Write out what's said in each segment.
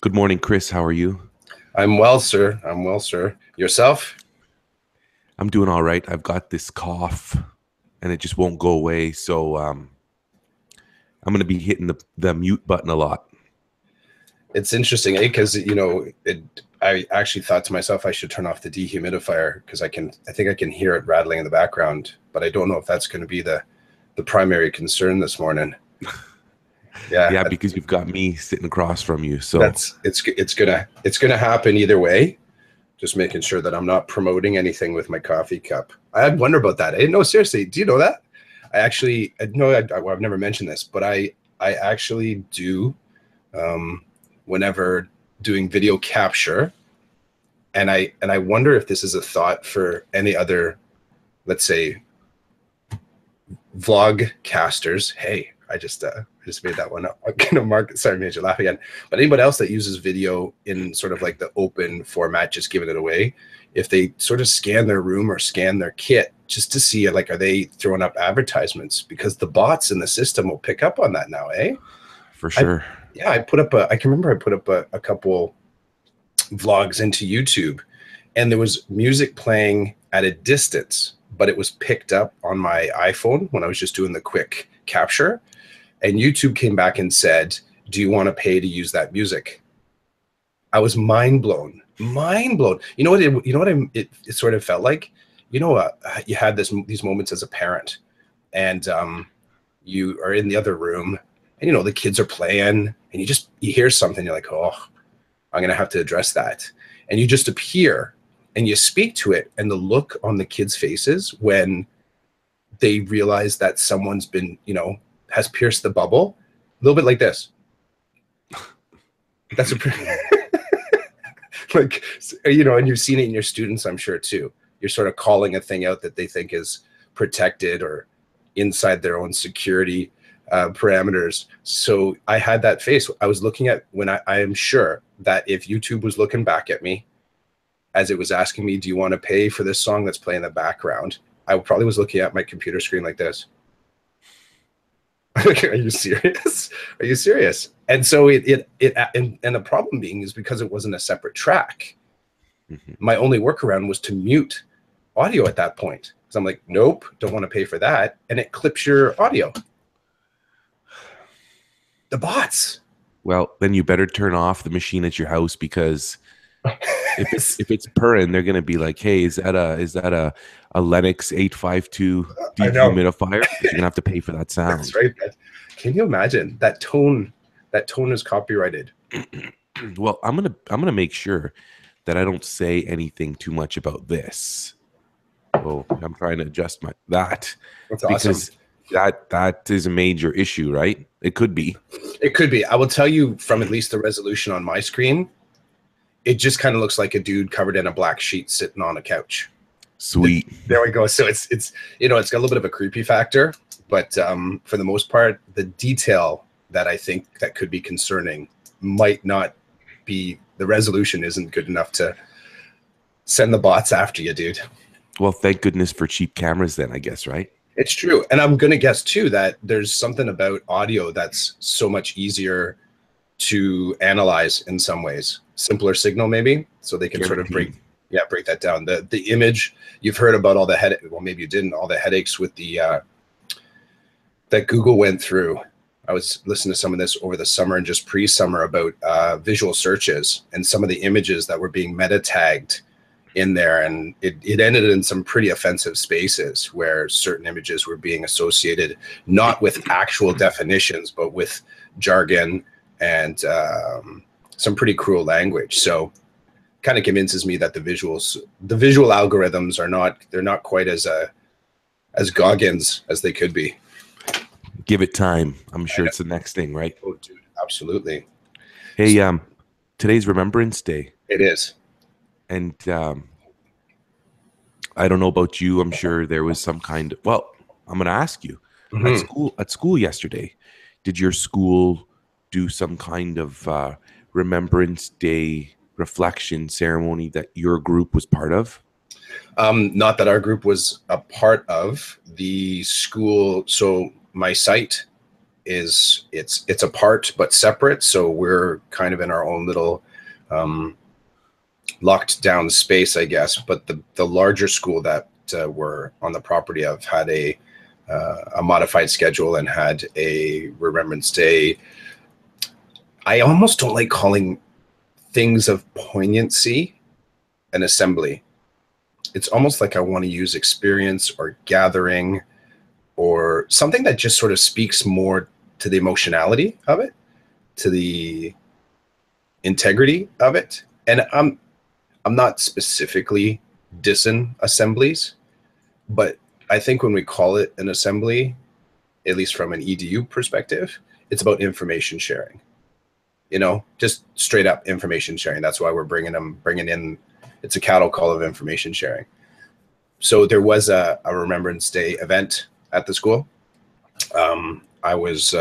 Good morning, Chris. How are you? I'm well, sir. I'm well, sir. Yourself? I'm doing all right. I've got this cough and it just won't go away. So I'm going to be hitting the mute button a lot. It's interesting, eh? Because I actually thought to myself I should turn off the dehumidifier because I think I can hear it rattling in the background, but I don't know if that's going to be the primary concern this morning. Yeah, Yeah, because you've got me sitting across from you. So it's gonna happen either way. Just making sure that I'm not promoting anything with my coffee cup. I wonder about that. No, seriously, do you know that? I've never mentioned this, but I actually do whenever doing video capture, and I wonder if this is a thought for any other, let's say, vlog casters. Hey, I just made that one up. I'm gonna mark it. Sorry, made you laugh again. But anybody else that uses video in sort of like the open format, just giving it away, if they sort of scan their room or scan their kit just to see, like, are they throwing up advertisements? Because the bots in the system will pick up on that now, eh? for sure. I can remember I put up a couple vlogs into YouTube, and there was music playing at a distance, but it was picked up on my iPhone when I was just doing the quick capture. And YouTube came back and said, "Do you want to pay to use that music?" I was mind blown. Mind blown. You know what? It sort of felt like. You had these moments as a parent, and you are in the other room, and the kids are playing, and you hear something. You're like, "Oh, I'm gonna have to address that," and you just appear and you speak to it, and the look on the kids' faces when they realize that someone's been, has pierced the bubble, a little bit like this. That's a like, and you've seen it in your students, I'm sure too. You're sort of calling a thing out that they think is protected or inside their own security parameters. So I had that face. I was looking at when I am sure that if YouTube was looking back at me as it was asking me, "Do you want to pay for this song that's playing in the background?" I probably was looking at my computer screen like this. Are you serious? Are you serious? And so and the problem being is because it wasn't a separate track. Mm-hmm. My only workaround was to mute audio at that point. So I'm like, nope, don't want to pay for that. And it clips your audio. The bots. Well, then you better turn off the machine at your house because if it's purring, they're gonna be like, "Hey, is that a Lennox 852 I know. dehumidifier?" You're gonna have to pay for that sound. That's right. Can you imagine that tone? That tone is copyrighted. Well, I'm gonna make sure that I don't say anything too much about this. Oh, I'm trying to adjust that That's awesome. because that is a major issue, right? It could be. It could be. I will tell you from at least the resolution on my screen, it just kind of looks like a dude covered in a black sheet sitting on a couch. Sweet. There we go. So it's it's got a little bit of a creepy factor, but for the most part, the detail that I think that could be concerning might not be. The resolution isn't good enough to send the bots after you, dude. Well, thank goodness for cheap cameras then, I guess, right? It's true. And I'm going to guess too that there's something about audio that's so much easier to analyze in some ways. Simpler signal maybe, so they can sort of break that down. The image, you've heard about all the headache, well, maybe you didn't, all the headaches with the that Google went through. I was listening to some of this over the summer and just pre-summer about visual searches and some of the images that were being meta tagged in there, and it ended in some pretty offensive spaces where certain images were being associated not with actual definitions but with jargon and some pretty cruel language. So kind of convinces me that the visual algorithms they're not quite as Goggins as they could be. Give it time. I'm sure it's the next thing, right? Oh, dude, absolutely. Hey, today's Remembrance Day. It is. And I don't know about you. I'm sure there was some kind of, well, I'm going to ask you. At school yesterday, did your school do some kind of Remembrance Day reflection ceremony that your group was part of? Not that our group was a part of. The school, so my site it's apart but separate. So we're kind of in our own little locked down space, I guess. But the larger school that we're on the property of had a modified schedule and had a Remembrance Day. I almost don't like calling things of poignancy an assembly. It's almost like I want to use experience or gathering or something that just sort of speaks more to the emotionality of it, to the integrity of it. And I'm not specifically dissing assemblies, but I think when we call it an assembly, at least from an EDU perspective, it's about information sharing. You know, just straight up information sharing. That's why we're bringing in. It's a cattle call of information sharing. So there was a Remembrance Day event at the school. I was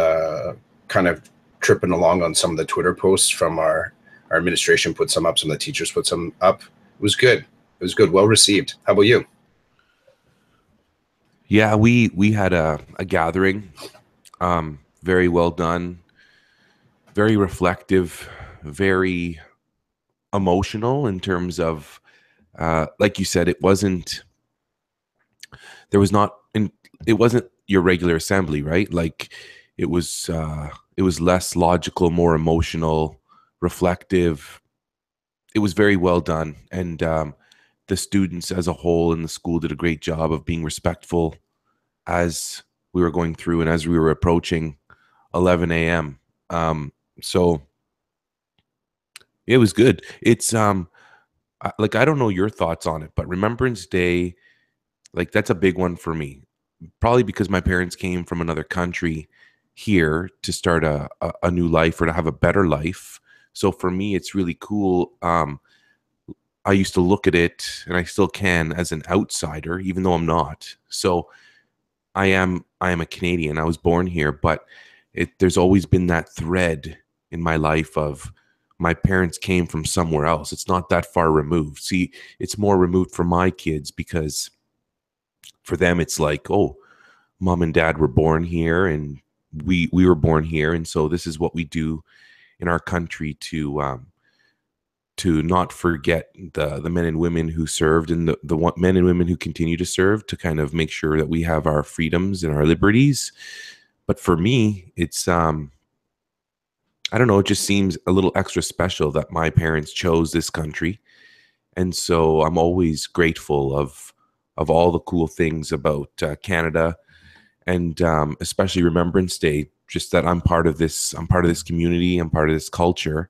kind of tripping along on some of the Twitter posts from our administration, put some up, some of the teachers put some up. It was good. It was good. Well received. How about you? Yeah, we had a gathering. Very well done. Very reflective. Very emotional in terms of, like you said, it wasn't your regular assembly, right? Like it was less logical, more emotional, reflective. It was very well done. And the students as a whole in the school did a great job of being respectful as we were going through and as we were approaching 11 a.m. So it was good. It's like, I don't know your thoughts on it, but Remembrance Day, like that's a big one for me. Probably because my parents came from another country here to start a new life or to have a better life. So for me, it's really cool. I used to look at it, and I still can, as an outsider, even though I'm not. So I am a Canadian. I was born here, but there's always been that thread in my life of my parents came from somewhere else. It's not that far removed. See, it's more removed for my kids because for them, it's like, oh, mom and dad were born here and we were born here. And so this is what we do in our country to not forget the men and women who served and the men and women who continue to serve, to kind of make sure that we have our freedoms and our liberties. But for me, it's, I don't know, it just seems a little extra special that my parents chose this country. And so I'm always grateful of all the cool things about Canada, and especially Remembrance Day, just that I'm part of this community, I'm part of this culture,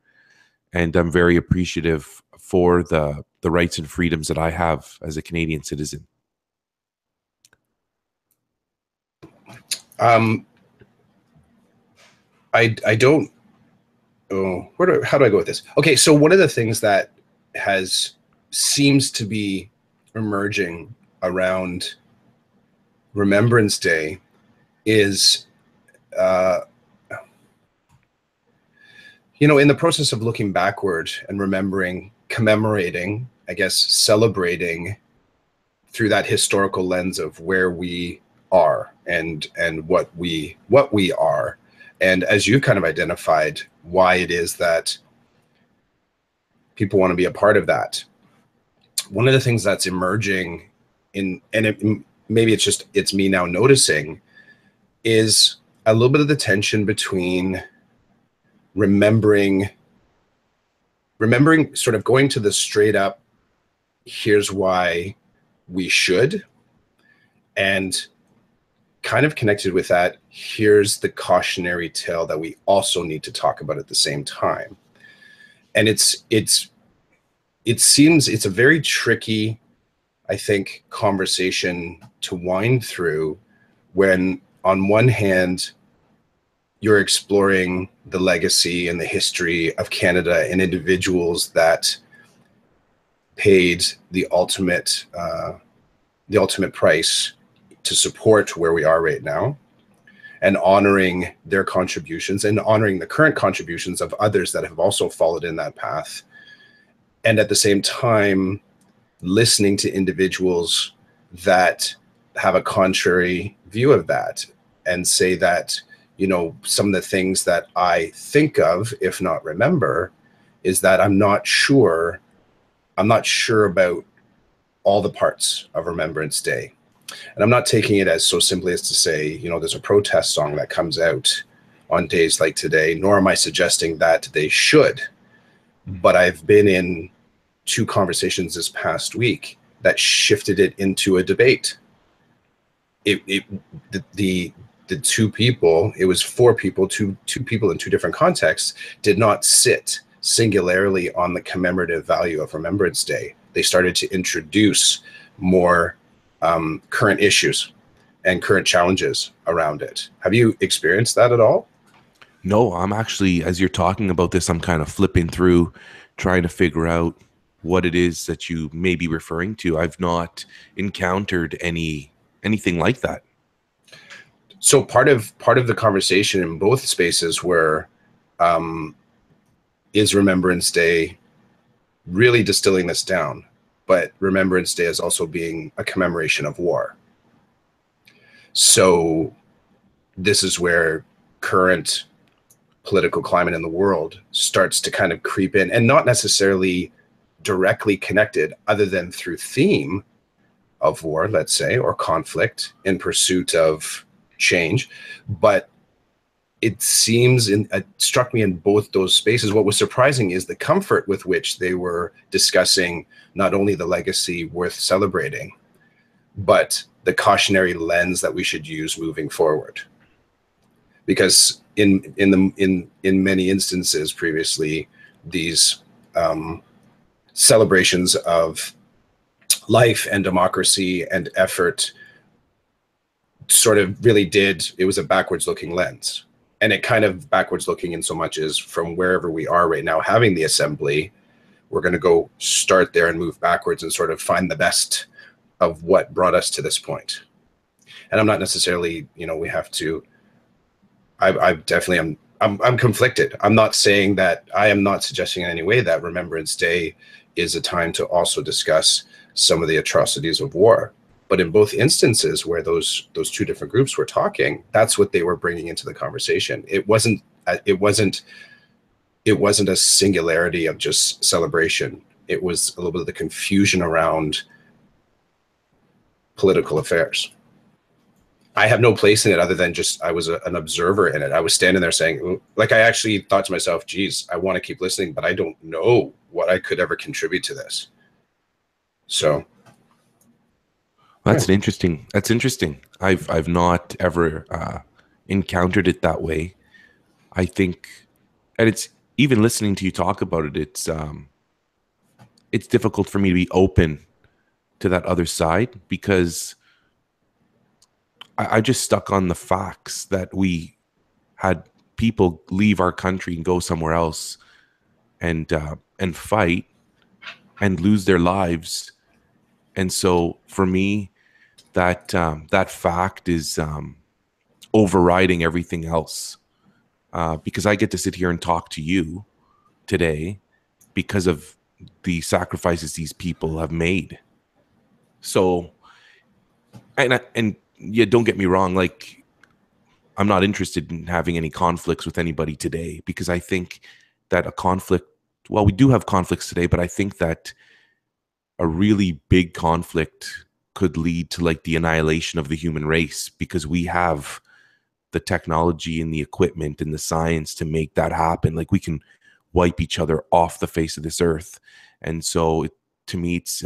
and I'm very appreciative for the rights and freedoms that I have as a Canadian citizen. I don't. Oh, how do I go with this? Okay, so one of the things that seems to be emerging around Remembrance Day is, in the process of looking backward and remembering, commemorating, I guess, celebrating through that historical lens of where we are and what we are. And as you kind of identified, why it is that people want to be a part of that. One of the things that's emerging maybe it's me now noticing, is a little bit of the tension between remembering sort of going to the straight up, here's why we should, and kind of connected with that, here's the cautionary tale that we also need to talk about at the same time. And it seems it's a very tricky, I think, conversation to wind through when on one hand you're exploring the legacy and the history of Canada and individuals that paid the ultimate price to support where we are right now, and honoring their contributions and honoring the current contributions of others that have also followed in that path. And at the same time, listening to individuals that have a contrary view of that and say that some of the things that I think of, if not remember, is that I'm not sure about all the parts of Remembrance Day. And I'm not taking it as so simply as to say, there's a protest song that comes out on days like today, nor am I suggesting that they should. But I've been in 2 conversations this past week that shifted it into a debate. The 2 people, it was 4 people, two people in 2 different contexts, did not sit singularly on the commemorative value of Remembrance Day. They started to introduce more current issues and current challenges around it. Have you experienced that at all? No, I'm actually, as you're talking about this, I'm kind of flipping through, trying to figure out what it is that you may be referring to. I've not encountered anything like that. So part of the conversation in both spaces were, is Remembrance Day really distilling this down? But Remembrance Day is also being a commemoration of war. So this is where current political climate in the world starts to kind of creep in, and not necessarily directly connected other than through theme of war, let's say, or conflict in pursuit of change. But it seems, it struck me in both those spaces, what was surprising is the comfort with which they were discussing not only the legacy worth celebrating, but the cautionary lens that we should use moving forward. Because in many instances previously, these celebrations of life and democracy and effort sort of really it was a backwards looking lens. And it kind of backwards looking in so much as from wherever we are right now having the assembly, we're going to go start there and move backwards and sort of find the best of what brought us to this point. And I'm not necessarily, we have to, I definitely I'm conflicted. I'm not saying that, I am not suggesting in any way that Remembrance Day is a time to also discuss some of the atrocities of war. But in both instances where those 2 different groups were talking, that's what they were bringing into the conversation. It wasn't a singularity of just celebration. It was a little bit of the confusion around political affairs. I have no place in it other than just I was an observer in it. I was standing there saying, like, I actually thought to myself, geez, I want to keep listening, but I don't know what I could ever contribute to this. So that's interesting. That's interesting. I've not ever encountered it that way. I think, and it's even listening to you talk about it, it's difficult for me to be open to that other side because I just stuck on the facts that we had people leave our country and go somewhere else and fight and lose their lives. And so for me, that fact is overriding everything else because I get to sit here and talk to you today because of the sacrifices these people have made. So, and yeah, don't get me wrong, like, I'm not interested in having any conflicts with anybody today because I think that we do have conflicts today, but I think that a really big conflict could lead to like the annihilation of the human race because we have the technology and the equipment and the science to make that happen. Like, we can wipe each other off the face of this earth. And so to me, it's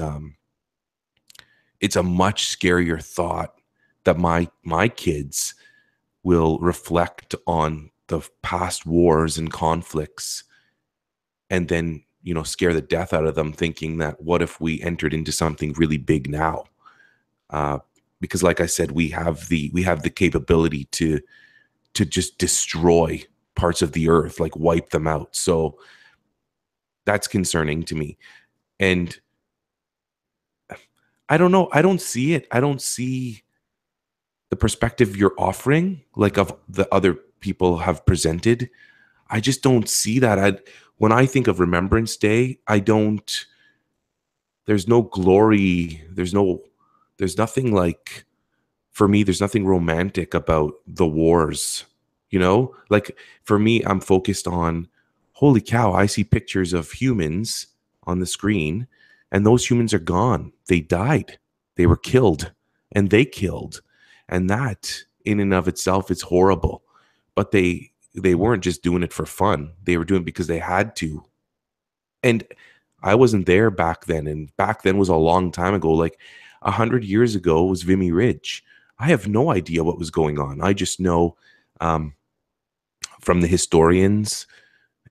a much scarier thought that my kids will reflect on the past wars and conflicts and then, scare the death out of them thinking that what if we entered into something really big now? Because like I said, we have the capability to just destroy parts of the earth, like wipe them out. So that's concerning to me. And I don't know. I don't see it. I don't see the perspective you're offering, like of the other people have presented. I just don't see that. When I think of Remembrance Day, there's no glory. There's nothing like, for me, there's nothing romantic about the wars You know, like for me, I'm focused on, holy cow, I see pictures of humans on the screen, and those humans are gone. They died. They were killed, and they killed. And that in and of itself is horrible. But they weren't just doing it for fun. They were doing it because they had to. And I wasn't there back then. And back then was a long time ago. Like 100 years ago was Vimy Ridge. I have no idea what was going on. I just know from the historians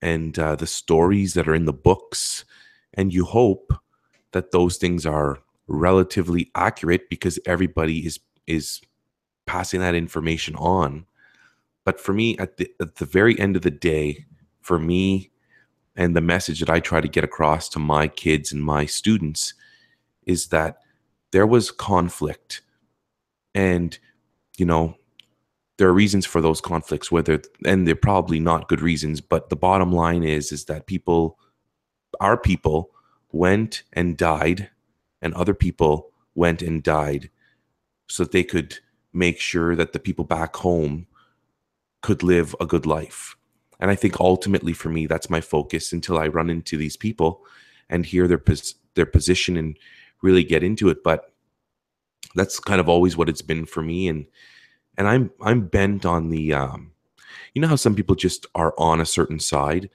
and the stories that are in the books. And you hope that those things are relatively accurate because everybody is passing that information on. But for me, at the very end of the day, for me, and the message that I try to get across to my kids and my students is that there was conflict, and you know, there are reasons for those conflicts, and they're probably not good reasons, but the bottom line is that our people went and died, and other people went and died so that they could make sure that the people back home could live a good life. And I think ultimately for me, that's my focus until I run into these people and hear their position and really get into it. But that's kind of always what it's been for me. And I'm bent on the, you know how some people just are on a certain side?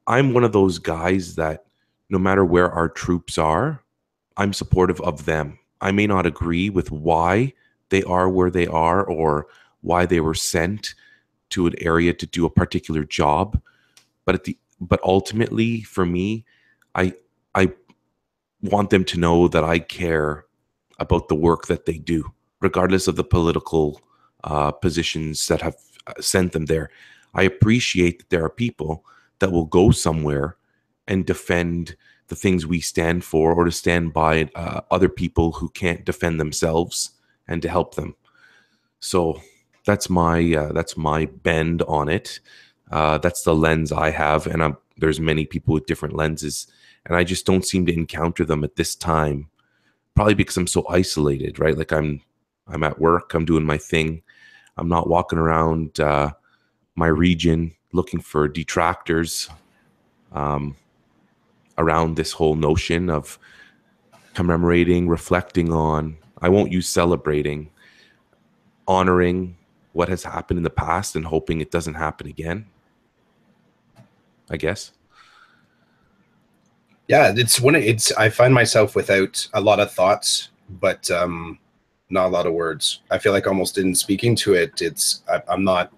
I'm one of those guys that no matter where our troops are, I'm supportive of them. I may not agree with why they are where they are or why they were sent to an area to do a particular job, but ultimately for me, I want them to know that I care about the work that they do, regardless of the political positions that have sent them there. I appreciate that there are people that will go somewhere and defend the things we stand for, or to stand by other people who can't defend themselves and to help them. So that's my bend on it. That's the lens I have, and there's many people with different lenses, and I just don't seem to encounter them at this time. Probably because I'm so isolated, right? Like I'm at work, I'm doing my thing. I'm not walking around my region looking for detractors around this whole notion of commemorating, reflecting on. I won't use celebrating, honoring what has happened in the past and hoping it doesn't happen again, I guess. Yeah, I find myself without a lot of thoughts, but not a lot of words. I feel like almost in speaking to it, I'm not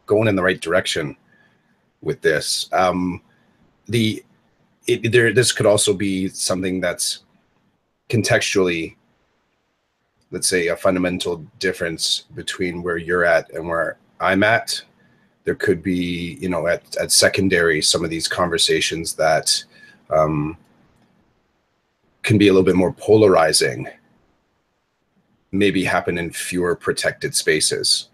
going in the right direction with this. This could also be something that's contextually, let's say, a fundamental difference between where you're at and where I'm at. There could be, at secondary, some of these conversations that can be a little bit more polarizing, maybe happen in fewer protected spaces.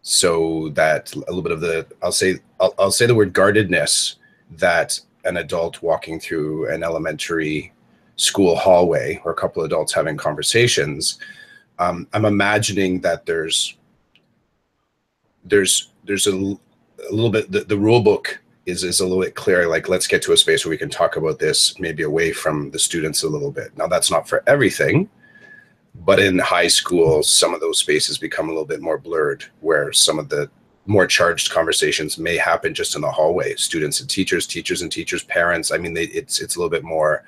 So that a little bit of I'll say the word guardedness that an adult walking through an elementary school hallway, or a couple of adults having conversations, I'm imagining that there's a little bit, the rule book is a little bit clear, like, let's get to a space where we can talk about this, maybe away from the students a little bit. Now, that's not for everything, but in high school, some of those spaces become a little bit more blurred, where some of the more charged conversations may happen just in the hallway. Students and teachers, teachers and teachers, parents. I mean, it's a little bit more,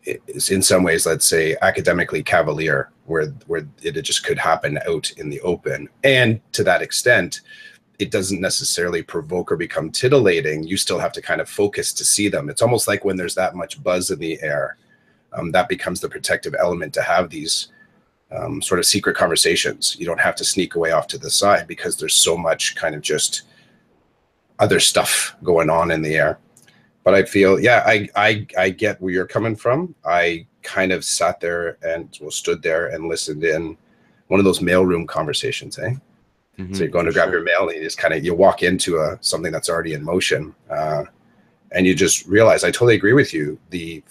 it's in some ways, let's say, academically cavalier, where it just could happen out in the open. And to that extent, it doesn't necessarily provoke or become titillating. You still have to kind of focus to see them. It's almost like when there's that much buzz in the air, that becomes the protective element to have these sort of secret conversations. You don't have to sneak away off to the side because there's so much kind of just other stuff going on in the air. But I feel, yeah, I get where you're coming from. I kind of sat there and stood there and listened in one of those mailroom conversations, eh? Mm-hmm, so you're going to grab your mail, and you just you walk into something that's already in motion, and you just realize, I totally agree with you. The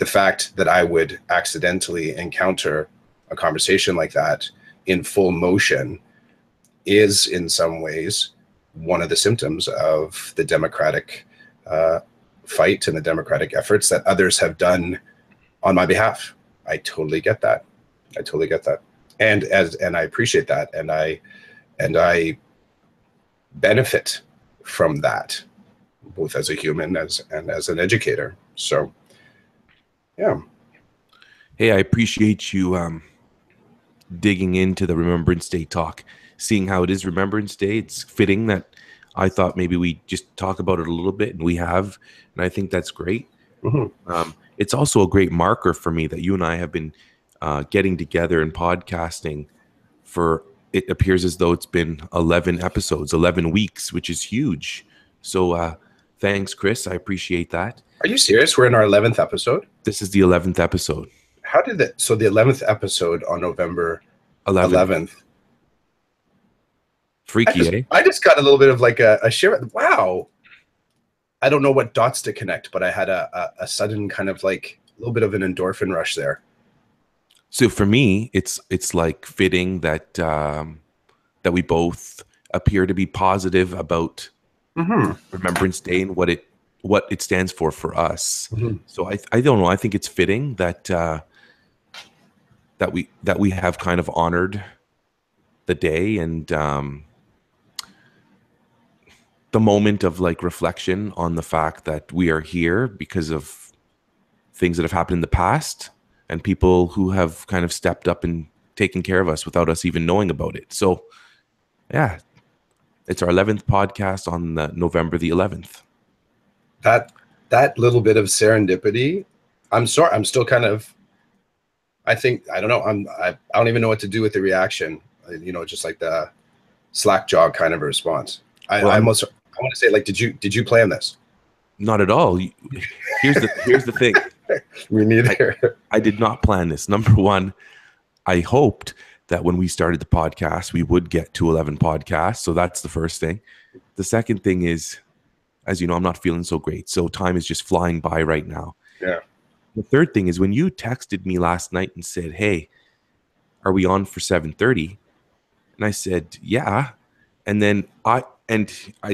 fact that I would accidentally encounter a conversation like that in full motion is in some ways one of the symptoms of the democratic fight and the democratic efforts that others have done on my behalf. I totally get that. I totally get that. And I appreciate that. And I benefit from that, both as a human and as an educator. So, yeah. Hey, I appreciate you digging into the Remembrance Day talk, seeing how it is Remembrance Day. It's fitting that I thought maybe we just talk about it a little bit, and we have, and I think that's great. Mm-hmm. It's also a great marker for me that you and I have been getting together and podcasting for, it appears as though it's been 11 episodes, 11 weeks, which is huge. So thanks, Chris. I appreciate that. Are you serious? We're in our 11th episode? This is the 11th episode. How did that? So the 11th episode on November 11th. Freaky, I just got a little bit of like a shiver. Wow. I don't know what dots to connect, but I had a sudden kind of like a little bit of an endorphin rush there. So for me, it's like fitting that that we both appear to be positive about Remembrance Day and what it stands for us. So I don't know. I think it's fitting that that we have kind of honored the day and the moment of like reflection on the fact that we are here because of things that have happened in the past and people who have kind of stepped up and taken care of us without us even knowing about it. So yeah, it's our 11th podcast on November the 11th. That little bit of serendipity, I'm sorry, I'm still kind of, I don't know, I don't even know what to do with the reaction, you know, just like the slack jaw kind of a response. I want to say, like, did you plan this? Not at all. Here's the thing. Me neither. I did not plan this. Number one, I hoped that when we started the podcast, we would get to 11 podcasts. So that's the first thing. The second thing is, as you know, I'm not feeling so great. So time is just flying by right now. Yeah. The third thing is when you texted me last night and said, hey, are we on for 7:30? And I said, yeah. And then I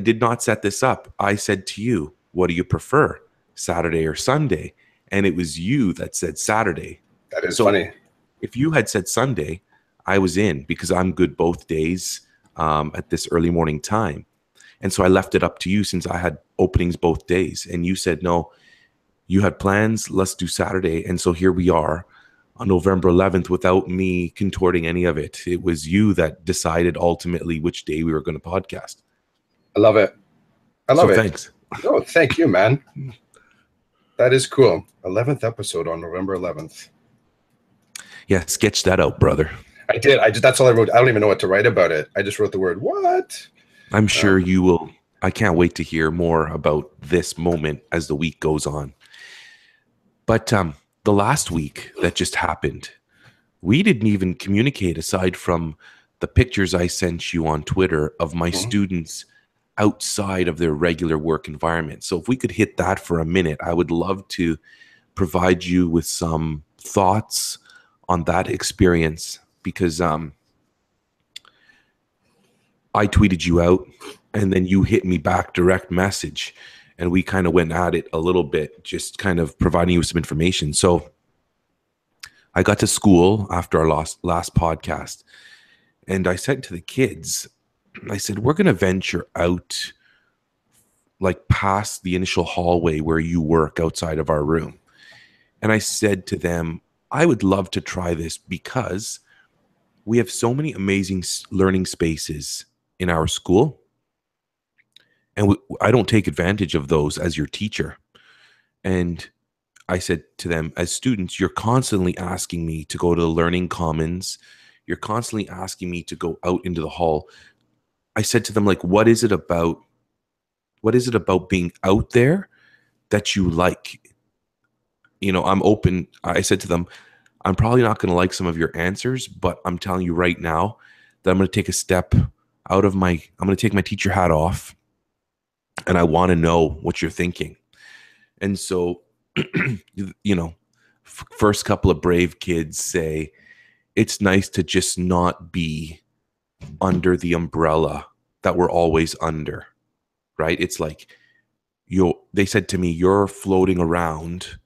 did not set this up. I said to you, what do you prefer, Saturday or Sunday? And it was you that said Saturday. That is funny. If you had said Sunday, I was in because I'm good both days at this early morning time. And so I left it up to you since I had openings both days. And you said, no, you had plans. Let's do Saturday. And so here we are on November 11th without me contorting any of it. It was you that decided ultimately which day we were going to podcast. I love it. I love it. Thanks. Oh, thank you, man. That is cool. 11th episode on November 11th. Yeah, sketch that out, brother. I did. That's all I wrote. I don't even know what to write about it. I just wrote the word what. I'm sure you will. I can't wait to hear more about this moment as the week goes on. But the last week that just happened, we didn't even communicate aside from the pictures I sent you on Twitter of my students outside of their regular work environment. So if we could hit that for a minute, I would love to provide you with some thoughts on that experience because I tweeted you out and then you hit me back direct message and we kind of went at it a little bit, just kind of providing you with some information. So I got to school after our last podcast and I said to the kids, I said, we're going to venture out like past the initial hallway where you work outside of our room. And I said to them, I would love to try this because we have so many amazing learning spaces in our school. And I don't take advantage of those as your teacher. And I said to them, as students, you're constantly asking me to go to the Learning Commons. You're constantly asking me to go out into the hall. I said to them, like, what is it about being out there that you like? You know, I'm open. I said to them, I'm probably not going to like some of your answers, but I'm telling you right now that I'm going to take a step out of I'm going to take my teacher hat off and I want to know what you're thinking. And so, you know, first couple of brave kids say, it's nice to just not be under the umbrella that we're always under, right? It's like they said to me, you're floating around,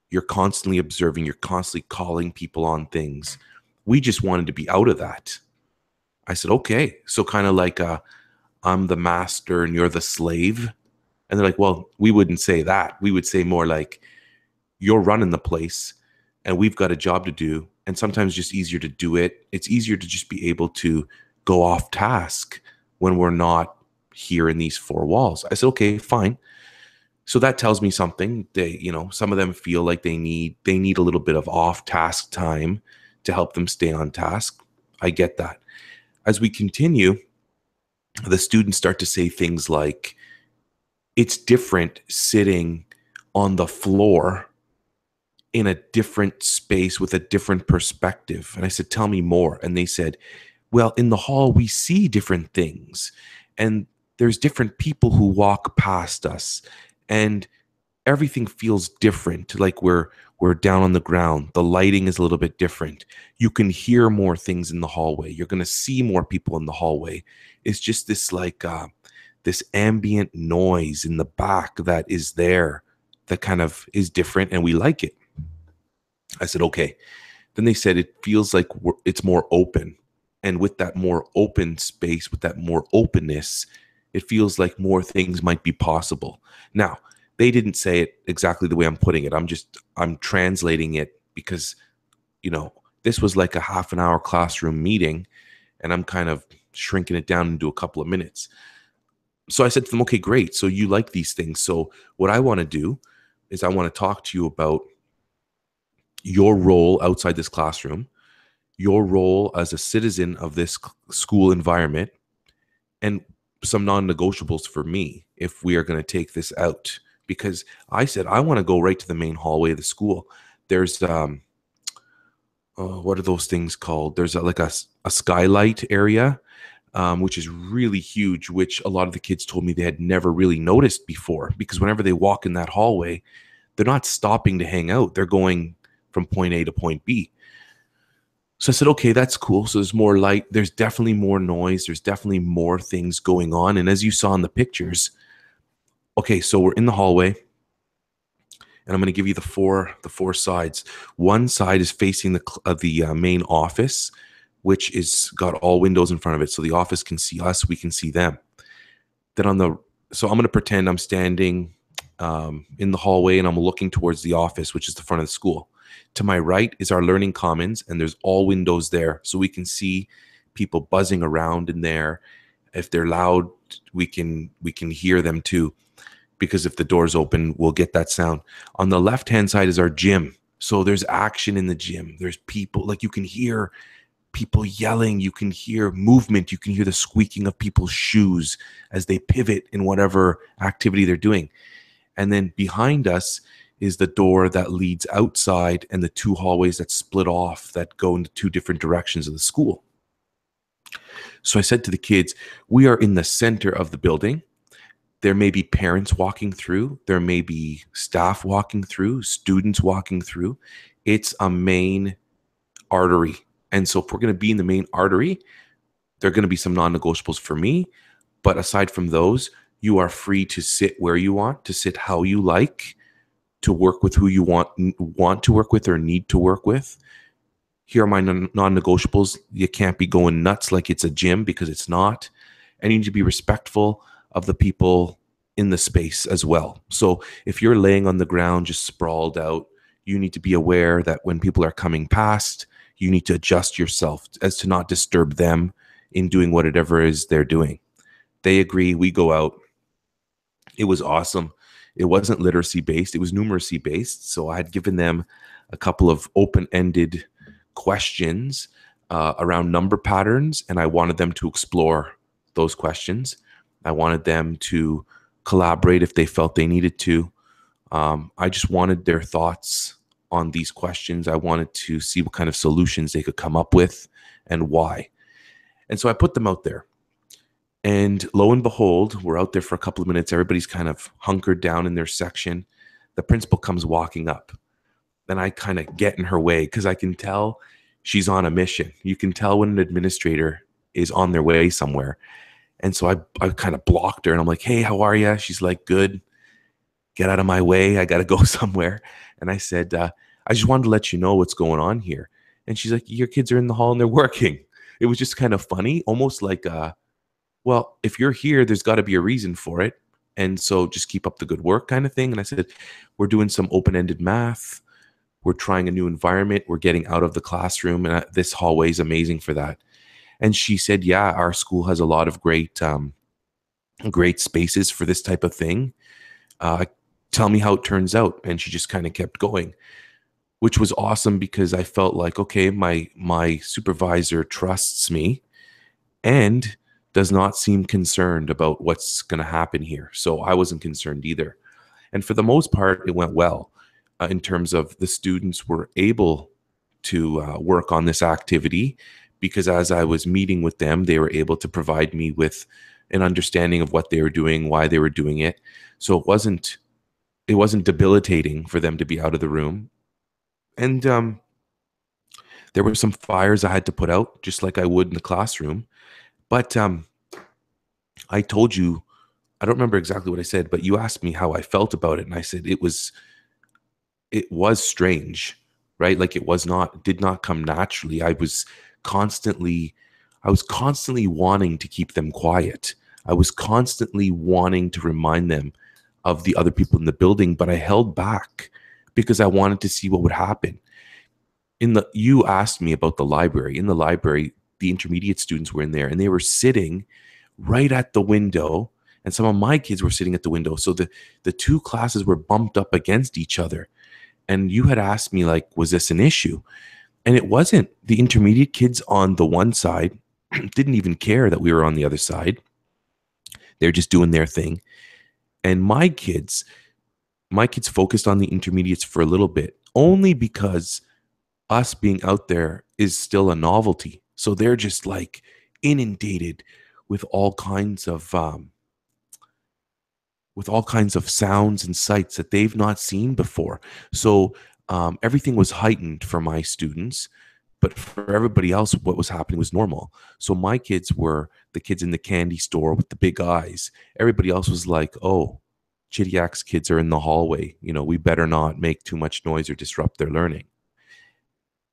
you're constantly observing, you're constantly calling people on things. We just wanted to be out of that. I said, okay. So kind of like I'm the master and you're the slave. And they're like, well, we wouldn't say that. We would say more like, you're running the place and we've got a job to do. And sometimes just easier to do it. It's easier to just be able to go off task when we're not here in these four walls. I said, okay, fine. So that tells me something. Some of them feel like they need a little bit of off task time to help them stay on task. I get that. As we continue, the students start to say things like, it's different sitting on the floor in a different space with a different perspective. And I said, tell me more. And they said, well, in the hall, we see different things. And there's different people who walk past us. And everything feels different. Like we're down on the ground. The lighting is a little bit different. You can hear more things in the hallway. You're going to see more people in the hallway. It's just this like this ambient noise in the back that is there that kind of is different, and we like it. I said, okay. Then they said it feels like it's more open. And with that more open space, with that more openness, it feels like more things might be possible. Now, they didn't say it exactly the way I'm putting it. I'm translating it because, this was like a half an hour classroom meeting, and I'm kind of shrinking it down into a couple of minutes. So I said to them, okay, great. So you like these things. So what I want to do is I want to talk to you about your role outside this classroom, your role as a citizen of this school environment, and some non-negotiables for me if we are going to take this out. Because I said, I want to go right to the main hallway of the school. There's, what are those things called? There's like a skylight area, which is really huge, which a lot of the kids told me they had never really noticed before. Because whenever they walk in that hallway, they're not stopping to hang out. They're going from point A to point B. So I said, okay, that's cool. So there's more light. There's definitely more noise. There's definitely more things going on. And as you saw in the pictures, okay, so we're in the hallway, and I'm going to give you the four sides. One side is facing the main office, which is got all windows in front of it, so the office can see us, we can see them. Then so I'm going to pretend I'm standing in the hallway, and I'm looking towards the office, which is the front of the school. To my right is our learning commons, and there's all windows there, so we can see people buzzing around in there. If they're loud, we can hear them too, because if the door's open, we'll get that sound. On the left-hand side is our gym. So there's action in the gym. There's people, like you can hear people yelling, you can hear movement, you can hear the squeaking of people's shoes as they pivot in whatever activity they're doing. And then behind us is the door that leads outside, and the two hallways that split off that go into two different directions of the school. So I said to the kids, we are in the center of the building. There may be parents walking through. There may be staff walking through, students walking through. It's a main artery. And so if we're going to be in the main artery, there are going to be some non-negotiables for me. But aside from those, you are free to sit where you want, to sit how you like, to work with who you want to work with or need to work with. Here are my non-negotiables. You can't be going nuts like it's a gym, because it's not. And you need to be respectful of the people in the space as well. So if you're laying on the ground just sprawled out, you need to be aware that when people are coming past, you need to adjust yourself as to not disturb them in doing whatever it is they're doing. They agree, we go out. It was awesome. It wasn't literacy based, it was numeracy based. So I had given them a couple of open-ended questions around number patterns, and I wanted them to explore those questions. I wanted them to collaborate if they felt they needed to. I just wanted their thoughts on these questions. I wanted to see what kind of solutions they could come up with and why. And so I put them out there. And lo and behold, we're out there for a couple of minutes. Everybody's kind of hunkered down in their section. The principal comes walking up. Then I kind of get in her way because I can tell she's on a mission. You can tell when an administrator is on their way somewhere. And so I kind of blocked her and I'm like, hey, how are you? She's like, good. Get out of my way. I got to go somewhere. And I said, I just wanted to let you know what's going on here. And she's like, your kids are in the hall and they're working. It was just kind of funny, almost like, well, if you're here, there's got to be a reason for it. And so just keep up the good work kind of thing. And I said, we're doing some open-ended math. We're trying a new environment. We're getting out of the classroom. And this hallway is amazing for that. And she said, yeah, our school has a lot of great spaces for this type of thing. Tell me how it turns out. And she just kind of kept going, which was awesome because I felt like, okay, my supervisor trusts me and does not seem concerned about what's going to happen here. So I wasn't concerned either. And for the most part, it went well in terms of the students were able to work on this activity because as I was meeting with them, they were able to provide me with an understanding of what they were doing, why they were doing it. So it wasn't debilitating for them to be out of the room. And there were some fires I had to put out, just like I would in the classroom. But I told you, I don't remember exactly what I said, but you asked me how I felt about it. And I said it was strange, right? Like it did not come naturally. I was constantly wanting to keep them quiet. I was constantly wanting to remind them of the other people in the building, but I held back because I wanted to see what would happen. You asked me about the library. In the library, the intermediate students were in there and they were sitting right at the window, and some of my kids were sitting at the window. So the two classes were bumped up against each other. And you had asked me, like, was this an issue? And it wasn't. The intermediate kids on the one side didn't even care that we were on the other side. They're just doing their thing. And my kids focused on the intermediates for a little bit, only because us being out there is still a novelty. So they're just like inundated with all kinds of sounds and sights that they've not seen before. So everything was heightened for my students, but for everybody else, what was happening was normal. So my kids were the kids in the candy store with the big eyes. Everybody else was like, oh, Chidiac's kids are in the hallway. You know, we better not make too much noise or disrupt their learning.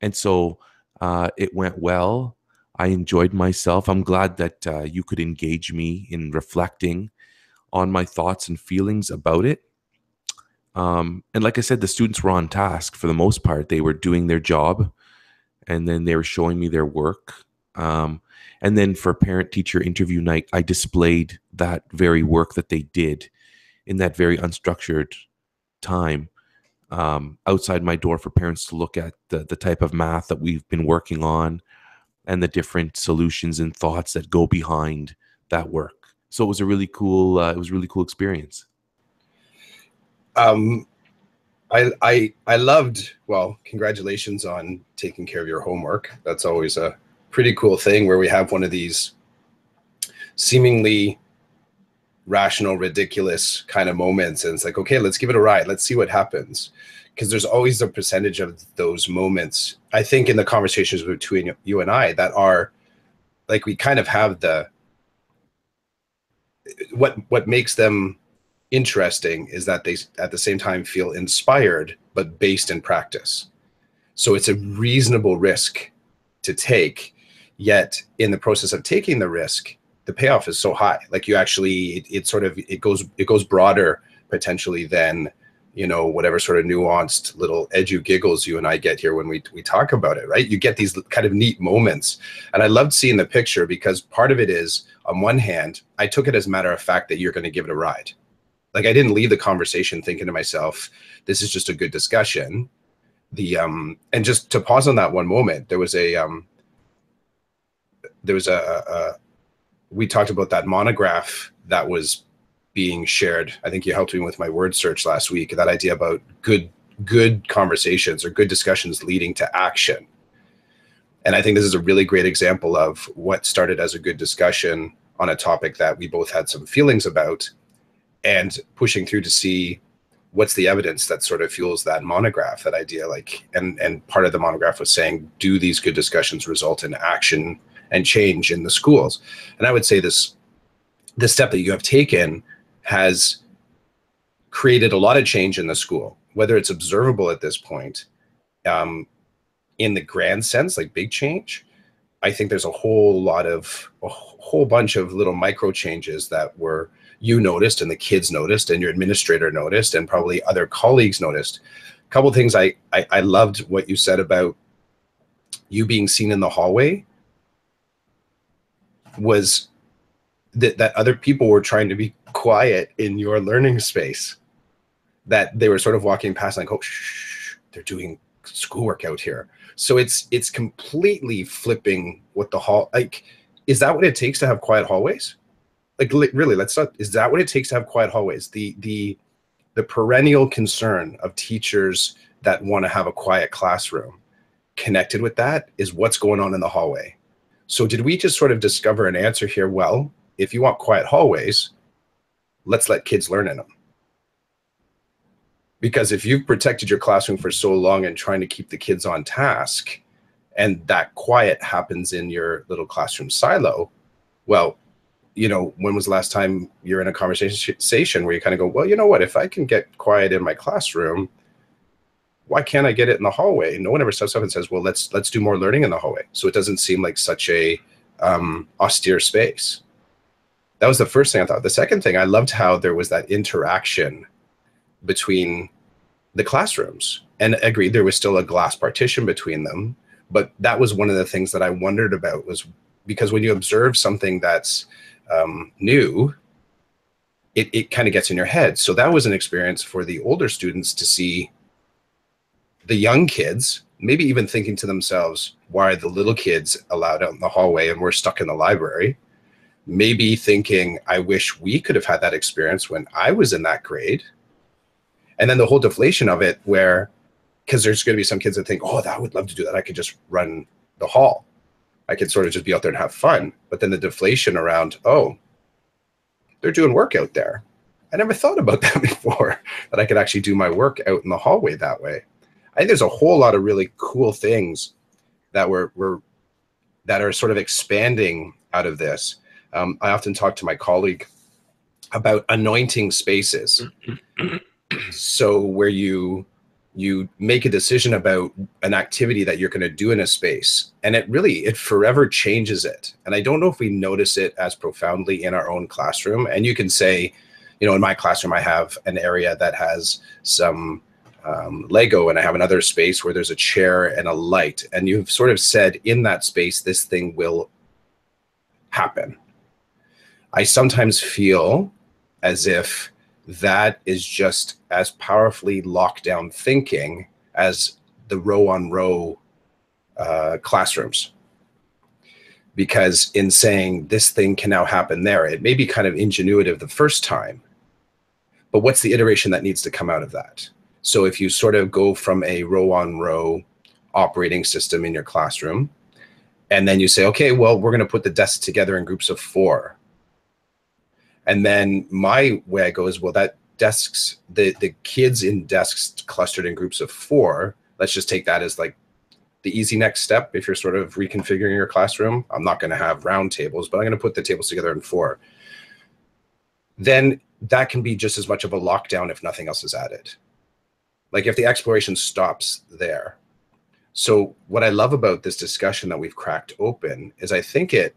And so it went well. I enjoyed myself. I'm glad that you could engage me in reflecting on my thoughts and feelings about it. And like I said, the students were on task for the most part. They were doing their job, and then they were showing me their work. And then for parent-teacher interview night, I displayed that very work that they did in that very unstructured time outside my door for parents to look at the type of math that we've been working on and the different solutions and thoughts that go behind that work. So it was a really cool experience. I loved, well, congratulations on taking care of your homework. That's always a pretty cool thing where we have one of these seemingly rational, ridiculous kind of moments. And it's like, okay, let's give it a ride. Let's see what happens. Because there's always a percentage of those moments, I think, in the conversations between you and I that are like, we kind of have what makes them interesting is that they at the same time feel inspired, but based in practice. So it's a reasonable risk to take, yet in the process of taking the risk, the payoff is so high. Like you actually, it goes broader potentially than, you know, whatever sort of nuanced little edu giggles you and I get here when we talk about it, right? You get these kind of neat moments. And I loved seeing the picture because part of it is, on one hand, I took it as a matter of fact that you're going to give it a ride. Like I didn't leave the conversation thinking to myself, this is just a good discussion. And just to pause on that one moment, we talked about that monograph that was being shared. I think you helped me with my word search last week, that idea about good conversations or good discussions leading to action. And I think this is a really great example of what started as a good discussion on a topic that we both had some feelings about, and pushing through to see what's the evidence that sort of fuels that monograph, that idea? Like, and part of the monograph was saying, do these good discussions result in action and change in the schools? And I would say this step that you have taken has created a lot of change in the school, whether it's observable at this point, in the grand sense, like big change. I think there's a whole bunch of little micro changes that you noticed, and the kids noticed, and your administrator noticed, and probably other colleagues noticed. A couple of things I loved what you said about you being seen in the hallway was that other people were trying to be quiet in your learning space, that they were sort of walking past like, oh, shh, they're doing schoolwork out here. So it's completely flipping what the hall, like, is that what it takes to have quiet hallways? Like, really, is that what it takes to have quiet hallways? The perennial concern of teachers that want to have a quiet classroom, connected with that is what's going on in the hallway. So did we just sort of discover an answer here? Well, if you want quiet hallways, let's let kids learn in them. Because if you've protected your classroom for so long and trying to keep the kids on task, and that quiet happens in your little classroom silo, well, you know, when was the last time you're in a conversation where you kind of go, well, you know what, if I can get quiet in my classroom, why can't I get it in the hallway? No one ever steps up and says, well, let's do more learning in the hallway, so it doesn't seem like such a austere space. That was the first thing I thought. The second thing, I loved how there was that interaction between the classrooms, and agreed, there was still a glass partition between them. But that was one of the things that I wondered about, was because when you observe something that's new, it kind of gets in your head. So that was an experience for the older students to see the young kids, maybe even thinking to themselves, why are the little kids allowed out in the hallway and we're stuck in the library? Maybe thinking, I wish we could have had that experience when I was in that grade. And then the whole deflation of it, where, because there's going to be some kids that think, oh, I would love to do that. I could just run the hall. I could sort of just be out there and have fun. But then the deflation around, oh, they're doing work out there. I never thought about that before, that I could actually do my work out in the hallway that way. I think there's a whole lot of really cool things that that are sort of expanding out of this. I often talk to my colleague about anointing spaces. So where you make a decision about an activity that you're going to do in a space, and it forever changes it. And I don't know if we notice it as profoundly in our own classroom. And you can say, you know, in my classroom, I have an area that has some Lego, and I have another space where there's a chair and a light. And you've sort of said, in that space, this thing will happen. I sometimes feel as if that is just as powerfully lockdown thinking as the row on row classrooms. Because in saying this thing can now happen there, it may be kind of ingenuitive the first time, but what's the iteration that needs to come out of that? So if you sort of go from a row on row operating system in your classroom, and then you say, okay, well, we're going to put the desks together in groups of 4. And then my way I go is, well, that desks, the kids in desks clustered in groups of 4, let's just take that as like the easy next step. If you're sort of reconfiguring your classroom, I'm not going to have round tables, but I'm going to put the tables together in 4. Then that can be just as much of a lockdown if nothing else is added. Like if the exploration stops there. So what I love about this discussion that we've cracked open is I think it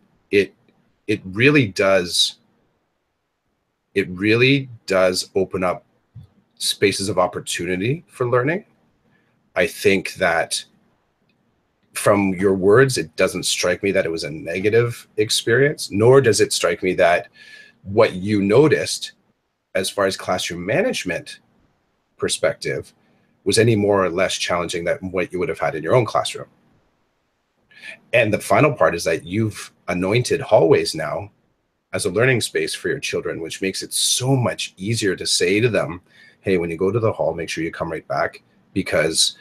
really does open up spaces of opportunity for learning. I think that from your words, it doesn't strike me that it was a negative experience, nor does it strike me that what you noticed as far as classroom management perspective was any more or less challenging than what you would have had in your own classroom. And the final part is that you've anointed hallways now as a learning space for your children, which makes it so much easier to say to them, hey, when you go to the hall, make sure you come right back, because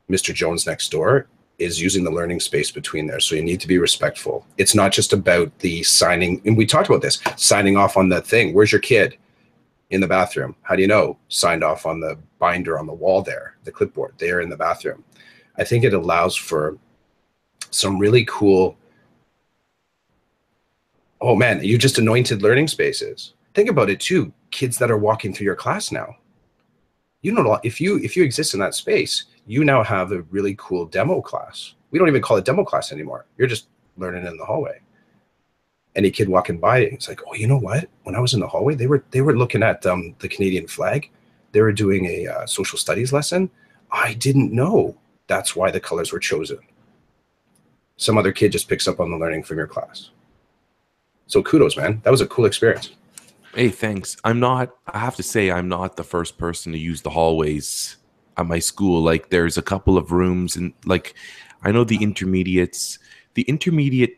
Mr. Jones next door is using the learning space between there. So you need to be respectful. It's not just about the signing, and we talked about this, signing off on the thing. Where's your kid? in the bathroom. How do you know? Signed off on the binder on the wall there, the clipboard there in the bathroom. I think it allows for some really cool, oh man, you just anointed learning spaces. Think about it too. Kids that are walking through your class now. You know, if you exist in that space, you now have a really cool demo class. We don't even call it demo class anymore. You're just learning in the hallway. Any kid walking by, it's like, oh, you know what? When I was in the hallway, they were looking at the Canadian flag. They were doing a social studies lesson. I didn't know that's why the colors were chosen. Some other kid just picks up on the learning from your class. So kudos, man. That was a cool experience. Hey, thanks. I have to say, I'm not the first person to use the hallways at my school. Like, there's a couple of rooms, and like, I know the intermediate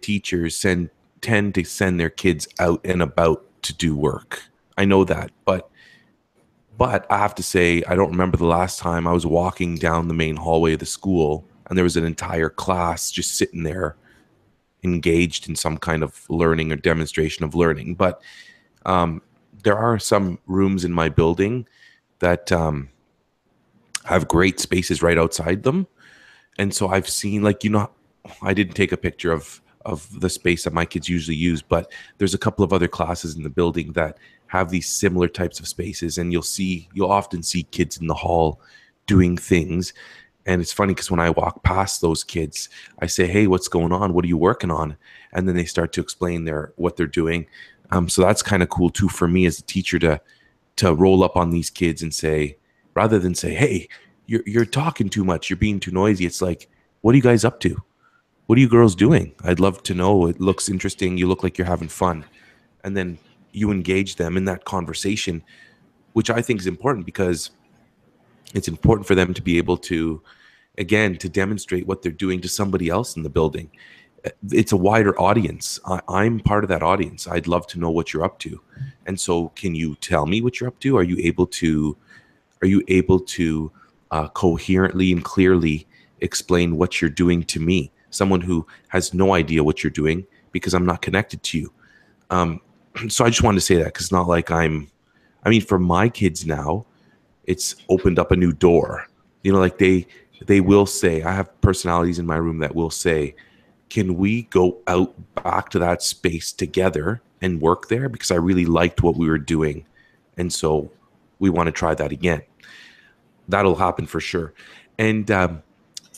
teachers tend to send their kids out and about to do work. I know that, but I have to say, I don't remember the last time I was walking down the main hallway of the school and there was an entire class just sitting there engaged in some kind of learning or demonstration of learning. But there are some rooms in my building that have great spaces right outside them. And so I've seen, like, I didn't take a picture of the space that my kids usually use, but there's a couple of other classes in the building that have these similar types of spaces, and you'll often see kids in the hall doing things. And it's funny because when I walk past those kids, I say, hey, what's going on? What are you working on? And then they start to explain what they're doing. So that's kind of cool too for me as a teacher to roll up on these kids and say, rather than say, hey, you're talking too much, you're being too noisy. It's like, what are you guys up to? What are you girls doing? I'd love to know. It looks interesting. You look like you're having fun. And then you engage them in that conversation, which I think is important because it's important for them to be able to, again, to demonstrate what they're doing to somebody else in the building. It's a wider audience. I'm part of that audience. I'd love to know what you're up to. And so can you tell me what you're up to? Are you able to coherently and clearly explain what you're doing to me? Someone who has no idea what you're doing because I'm not connected to you. So I just wanted to say that because it's not like for my kids now, it's opened up a new door. Like they will say, I have personalities in my room that will say, can we go out back to that space together and work there? Because I really liked what we were doing. And so we want to try that again. That'll happen for sure. And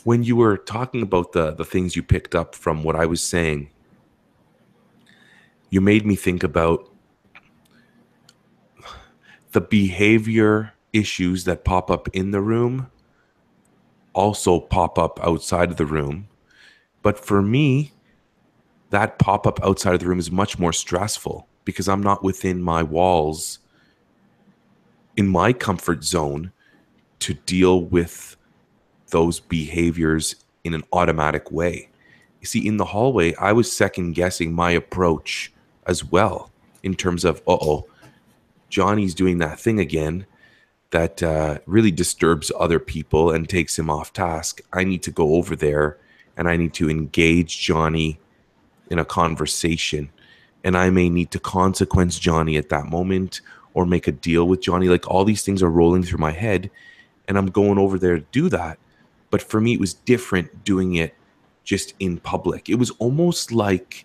when you were talking about the things you picked up from what I was saying, you made me think about the behavior issues that pop up in the room also pop up outside of the room. But for me, that pop-up outside of the room is much more stressful because I'm not within my walls, in my comfort zone, to deal with those behaviors in an automatic way. You see, in the hallway, I was second guessing my approach as well in terms of, Johnny's doing that thing again that really disturbs other people and takes him off task. I need to go over there and I need to engage Johnny in a conversation. And I may need to consequence Johnny at that moment or make a deal with Johnny. Like, all these things are rolling through my head and I'm going over there to do that. But for me, it was different doing it just in public. It was almost like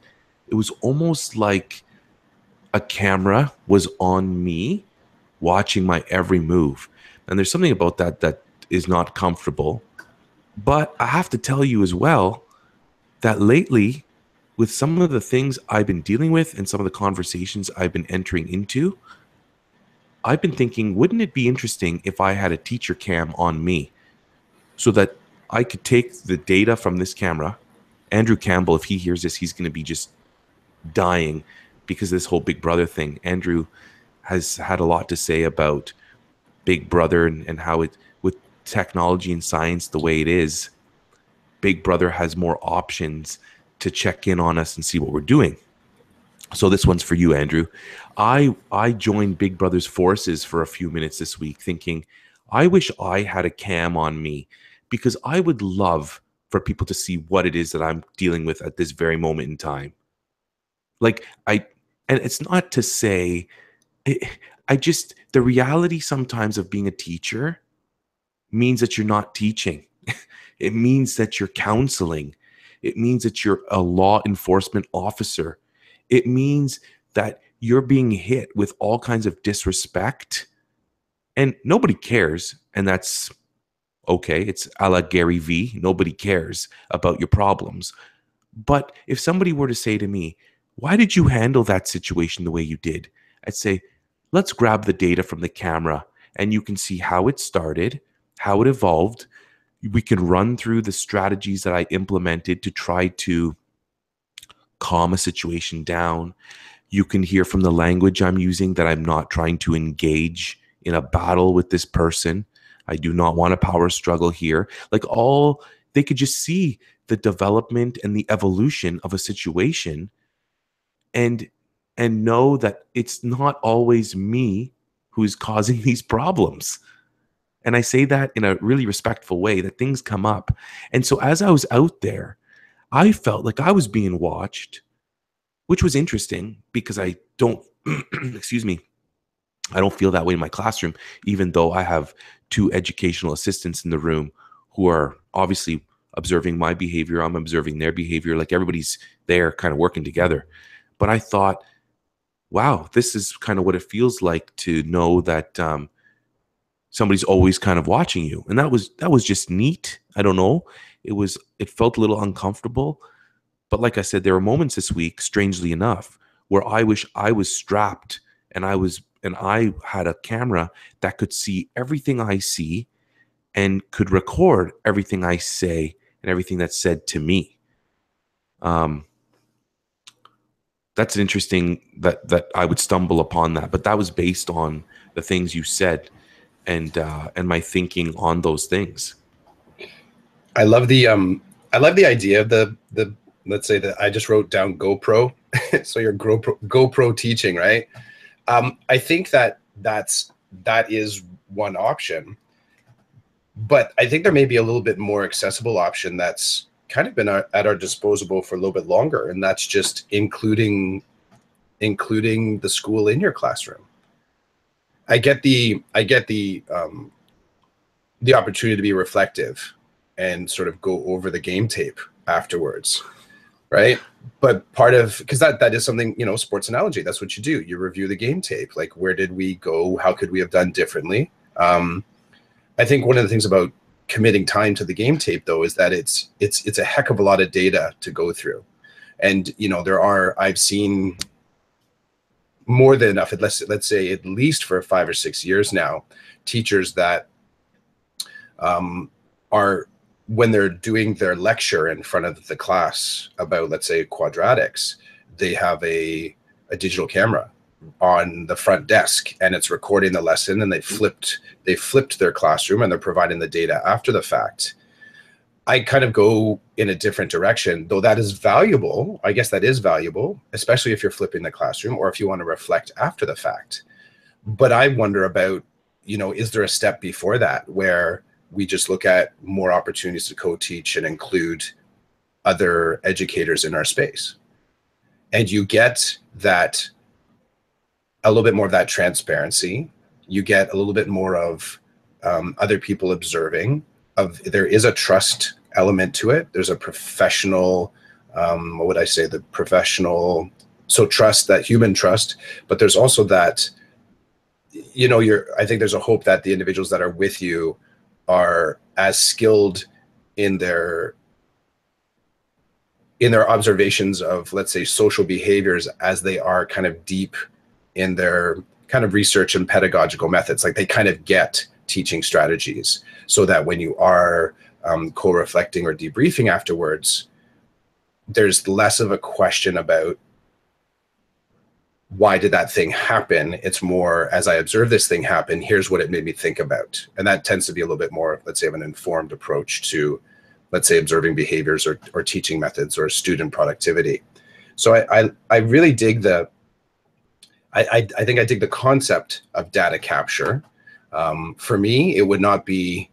a camera was on me watching my every move. And there's something about that is not comfortable. But I have to tell you as well that lately, with some of the things I've been dealing with and some of the conversations I've been entering into, I've been thinking, wouldn't it be interesting if I had a teacher cam on me so that I could take the data from this camera? Andrew Campbell, if he hears this, he's going to be just dying because of this whole Big Brother thing. Andrew has had a lot to say about Big Brother and how it, with technology and science the way it is, Big Brother has more options to check in on us and see what we're doing. So this one's for you, Andrew. I joined Big Brother's forces for a few minutes this week thinking, I wish I had a cam on me because I would love for people to see what it is that I'm dealing with at this very moment in time. And it's not to say, the reality sometimes of being a teacher means that you're not teaching. It means that you're counseling. It means that you're a law enforcement officer. It means that you're being hit with all kinds of disrespect, and nobody cares. And that's okay. It's a la Gary V. Nobody cares about your problems. But if somebody were to say to me, why did you handle that situation the way you did? I'd say, let's grab the data from the camera and you can see how it started, how it evolved. We can run through the strategies that I implemented to try to calm a situation down. You can hear from the language I'm using that I'm not trying to engage in a battle with this person. I do not want a power struggle here. Like they could just see the development and the evolution of a situation and know that it's not always me who's causing these problems. And I say that in a really respectful way, that things come up. And so as I was out there, I felt like I was being watched, which was interesting because I don't, excuse me, I don't feel that way in my classroom, even though I have 2 educational assistants in the room who are obviously observing my behavior. I'm observing their behavior. Like everybody's there kind of working together. But I thought, wow, this is kind of what it feels like to know that somebody's always kind of watching you. And that was just neat. I don't know. It felt a little uncomfortable. But like I said, there were moments this week, strangely enough, where I wish I was strapped and I had a camera that could see everything I see and could record everything I say and everything that's said to me. That's interesting that I would stumble upon that, but that was based on the things you said and my thinking on those things. I love the idea of the let's say that I just wrote down GoPro. So you're GoPro teaching, right? I think that is one option, but I think there may be a little bit more accessible option that's kind of been at our disposal for a little bit longer, and that's just including the school in your classroom. I get the opportunity to be reflective and sort of go over the game tape afterwards, right? But because that is something, sports analogy, that's what you do. You review the game tape. Like, where did we go? How could we have done differently? I think one of the things about committing time to the game tape, though, is that it's a heck of a lot of data to go through. And, I've seen more than enough, let's say at least for 5 or 6 years now, teachers that are, when they're doing their lecture in front of the class about, let's say, quadratics, they have a digital camera on the front desk and it's recording the lesson, and they flipped their classroom and they're providing the data after the fact. I kind of go in a different direction, though that is valuable. I guess that is valuable, especially if you're flipping the classroom or if you want to reflect after the fact. But I wonder about, is there a step before that where we just look at more opportunities to co-teach and include other educators in our space? And you get that, a little bit more of that transparency. You get a little bit more of other people observing. There is a trust element to it. There's a professional, what would I say? The professional, so trust, that human trust, but there's also that, I think there's a hope that the individuals that are with you are as skilled in their observations of, let's say, social behaviors as they are kind of deep in their kind of research and pedagogical methods. Like, they kind of get teaching strategies, so that when you are co-reflecting or debriefing afterwards, there's less of a question about why did that thing happen. It's more, as I observe this thing happen, here's what it made me think about. And that tends to be a little bit more, let's say, of an informed approach to, let's say, observing behaviors or teaching methods or student productivity. So I really dig I think I dig the concept of data capture. For me, it would not be,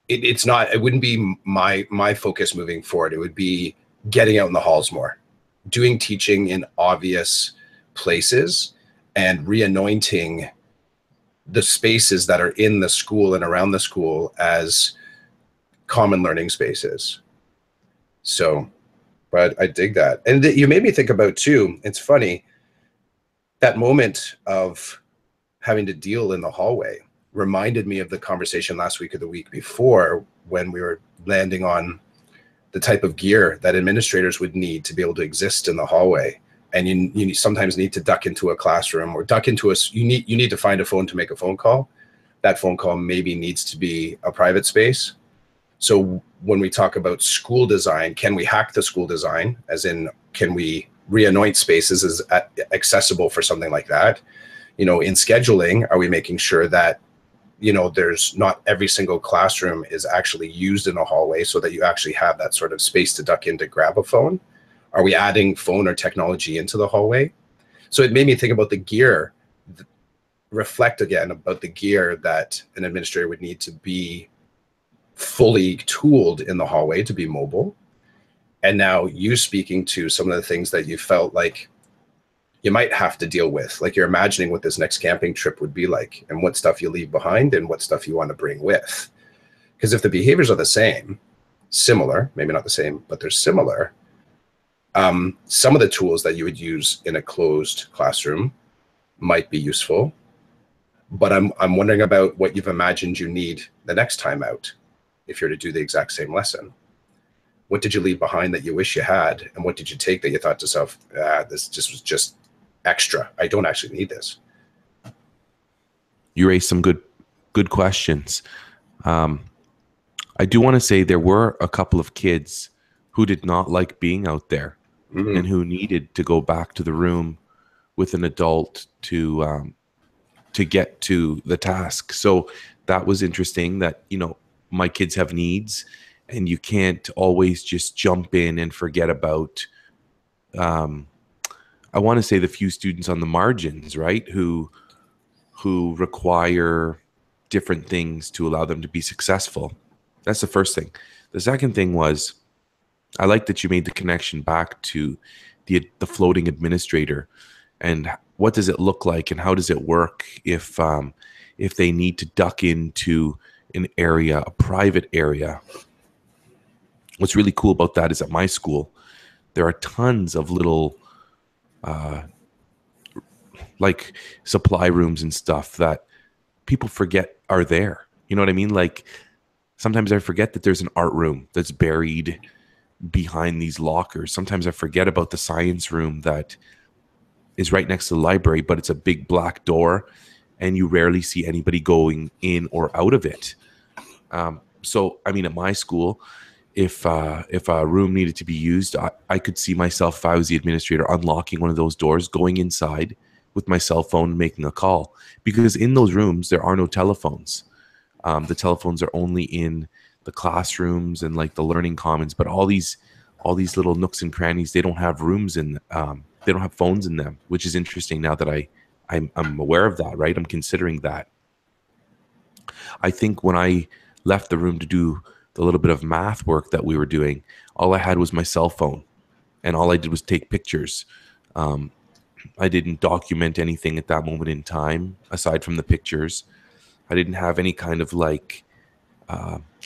it wouldn't be my focus moving forward. It would be getting out in the halls more, doing teaching in obvious places, and reanointing the spaces that are in the school and around the school as common learning spaces. So, but I dig that. And you made me think about too, it's funny, that moment of having to deal in the hallway reminded me of the conversation last week or the week before when we were landing on the type of gear that administrators would need to be able to exist in the hallway. And you sometimes need to duck into a classroom or duck into you need to find a phone to make a phone call. That phone call maybe needs to be a private space. So when we talk about school design, can we hack the school design? As in, can we re-anoint spaces as accessible for something like that? You know, in scheduling, are we making sure that, you know, there's not every single classroom is actually used in a hallway so that you actually have that sort of space to duck in to grab a phone? Are we adding phone or technology into the hallway? So it made me think about the gear, reflect again about the gear that an administrator would need to be fully tooled in the hallway to be mobile. And now you speaking to some of the things that you felt like you might have to deal with, like you're imagining what this next camping trip would be like and what stuff you leave behind and what stuff you want to bring with. Because if the behaviors are the same, similar, maybe not the same, but they're similar, some of the tools that you would use in a closed classroom might be useful, but I'm wondering about what you've imagined you need the next time out if you're to do the exact same lesson. What did you leave behind that you wish you had? And what did you take that you thought to yourself, this just was just extra. I don't actually need this. You raised some good questions. I do want to say there were a couple of kids who did not like being out there and who needed to go back to the room with an adult to get to the task. So that was interesting that, you know, my kids have needs and you can't always just jump in and forget about, I want to say the few students on the margins, right? Who require different things to allow them to be successful. That's the first thing. The second thing was, I like that you made the connection back to the floating administrator and what does it look like and how does it work if they need to duck into an area, a private area. What's really cool about that is at my school, there are tons of little like supply rooms and stuff that people forget are there. You know what I mean? Like sometimes I forget that there's an art room that's buried behind these lockers. Sometimes I forget about the science room that is right next to the library, but it's a big black door and you rarely see anybody going in or out of it. So, I mean, at my school, if a room needed to be used, I could see myself, if I was the administrator, unlocking one of those doors, going inside with my cell phone and making a call. Because in those rooms, there are no telephones. The telephones are only in the classrooms and like the learning commons, but all these little nooks and crannies, they don't have rooms in, they don't have phones in them, which is interesting now that I'm aware of that, right? I'm considering that. I think when I left the room to do the little bit of math work that we were doing, all I had was my cell phone and all I did was take pictures. I didn't document anything at that moment in time, aside from the pictures. I didn't have any kind of like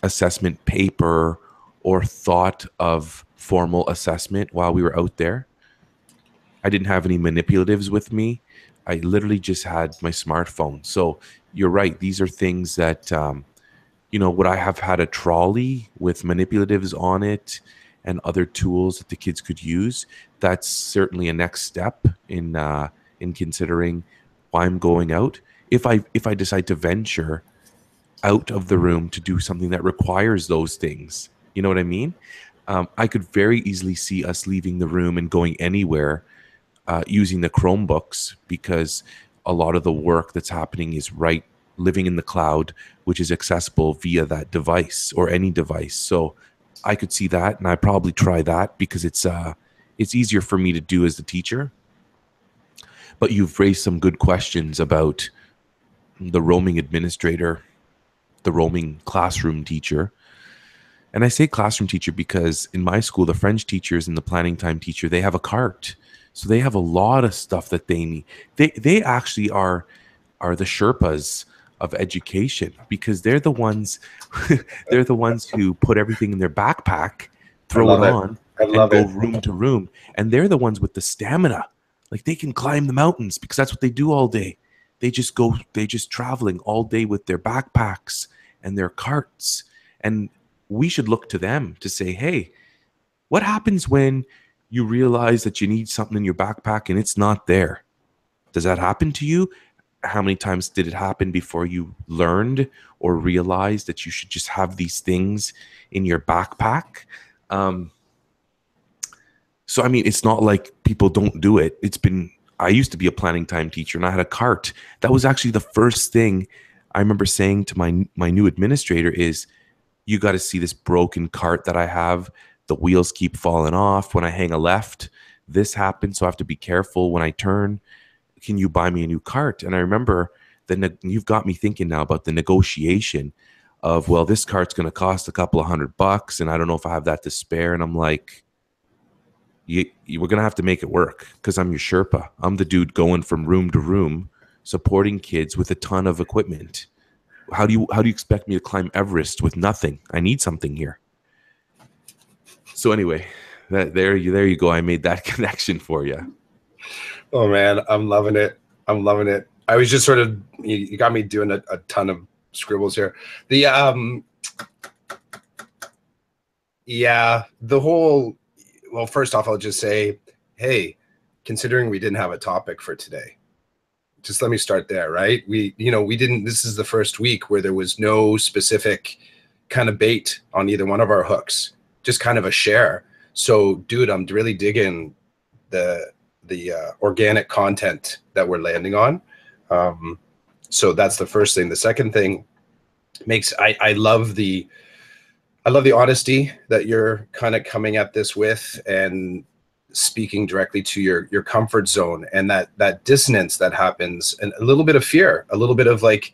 assessment paper or thought of formal assessment while we were out there. I didn't have any manipulatives with me. I literally just had my smartphone. So you're right. These are things that, you know, would I have had a trolley with manipulatives on it and other tools that the kids could use? That's certainly a next step in considering why I'm going out. If I decide to venture out of the room to do something that requires those things, you know what I mean? I could very easily see us leaving the room and going anywhere using the Chromebooks, because a lot of the work that's happening is living in the cloud, which is accessible via that device or any device. So I could see that, and I'd probably try that because it's easier for me to do as the teacher. But you've raised some good questions about the roaming administrator, the roaming classroom teacher. And I say classroom teacher because in my school, the French teachers and the planning time teacher, they have a cart. So they have a lot of stuff that they need. They actually are are the Sherpas of education, because they're the ones they're the ones who put everything in their backpack, throw it on, and go room to room. And they're the ones with the stamina. Like, they can climb the mountains because that's what they do all day. They just traveling all day with their backpacks and their carts. And we should look to them to say, hey, what happens when you realize that you need something in your backpack and it's not there? Does that happen to you? How many times did it happen before you learned or realized that you should just have these things in your backpack? So, I mean, it's not like people don't do it. I used to be a planning time teacher, and I had a cart. That was actually the first thing I remember saying to my new administrator is, you got to see this broken cart that I have. The wheels keep falling off. When I hang a left, this happens. So I have to be careful when I turn. Can you buy me a new cart? And I remember you've got me thinking now about the negotiation of, well, this cart's going to cost a couple of $100, and I don't know if I have that to spare. And I'm like, we're going to have to make it work, because I'm your Sherpa. I'm the dude going from room to room, supporting kids with a ton of equipment. How do you expect me to climb Everest with nothing? I need something here. So anyway, there you go. I made that connection for you. Oh man, I'm loving it. I'm loving it. I was just sort of, you got me doing a ton of scribbles here. Well, first off, I'll just say, hey, considering we didn't have a topic for today, just let me start there, right? This is the first week where there was no specific kind of bait on either one of our hooks, just kind of a share. So dude, I'm really digging the organic content that we're landing on. So that's the first thing. The second thing I love the honesty that you're kind of coming at this with, and speaking directly to your comfort zone, and that dissonance that happens, and a little bit of fear, a little bit of like,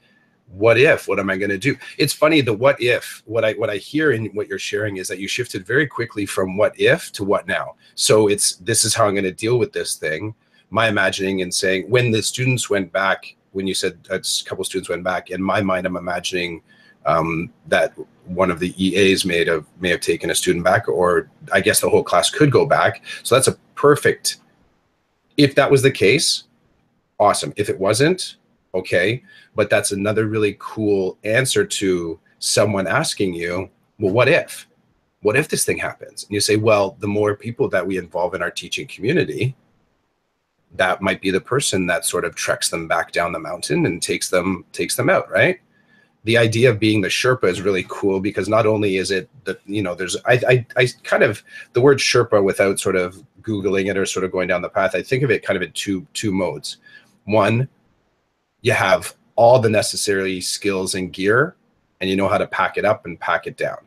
what am I going to do? It's funny, the what if, what I hear in what you're sharing is that you shifted very quickly from what if to what now. So this is how I'm going to deal with this thing. My imagining and saying, when the students went back, when you said a couple students went back, in my mind, I'm imagining that one of the EAs may have taken a student back, or I guess the whole class could go back. So that's a perfect, if that was the case, awesome. If it wasn't, okay. But that's another really cool answer to someone asking you, well, what if this thing happens? And you say, well, the more people that we involve in our teaching community, that might be the person that sort of treks them back down the mountain and takes them out, right? The idea of being the Sherpa is really cool, because not only is it that, there's, I kind of, the word Sherpa, without sort of Googling it or sort of going down the path, I think of it kind of in two modes. One, you have all the necessary skills and gear, and you know how to pack it up and pack it down.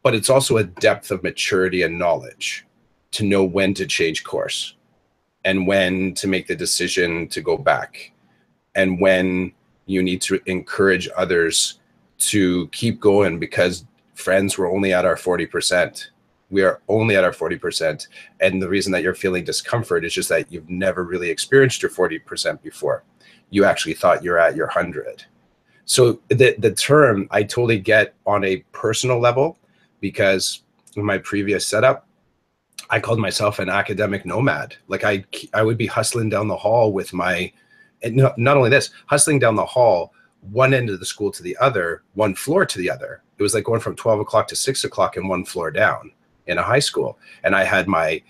But it's also a depth of maturity and knowledge to know when to change course, and when to make the decision to go back, and when you need to encourage others to keep going, because friends, we're only at our 40%. We are only at our 40%. And the reason that you're feeling discomfort is just that you've never really experienced your 40% before. You actually thought you're at your 100. So the term I totally get on a personal level, because in my previous setup, I called myself an academic nomad. Like I would be hustling down the hall with and not only this, hustling down the hall, one end of the school to the other, one floor to the other. It was like going from 12 o'clock to 6 o'clock in one floor down in a high school. And I had my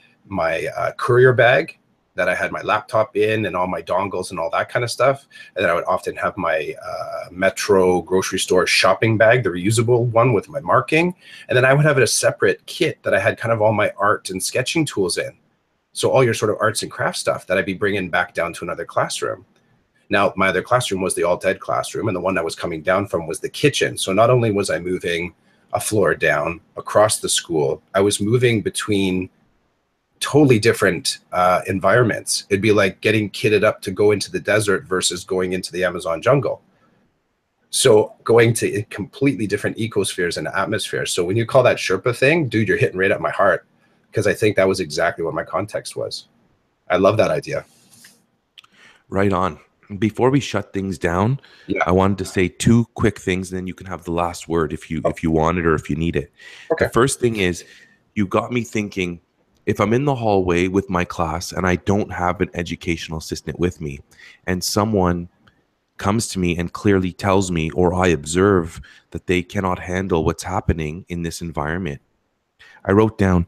courier bag that I had my laptop in, and all my dongles and all that kind of stuff. And then I would often have my Metro grocery store shopping bag, the reusable one with my marking. And then I would have a separate kit that I had kind of all my art and sketching tools in. So all your sort of arts and crafts stuff that I'd be bringing back down to another classroom. Now, my other classroom was the alt-ed classroom, and the one I was coming down from was the kitchen. So not only was I moving a floor down across the school, I was moving between totally different environments. It'd be like getting kitted up to go into the desert versus going into the Amazon jungle. So going to completely different ecospheres and atmospheres. So when you call that Sherpa thing, dude, you're hitting right at my heart, because I think that was exactly what my context was. I love that idea. Right on. before we shut things down, Yeah. I wanted to say two quick things, and then you can have the last word if you want it or if you need it. Okay. The first thing is, you got me thinking, if I'm in the hallway with my class and I don't have an educational assistant with me, and someone comes to me and clearly tells me, or I observe that they cannot handle what's happening in this environment, I wrote down,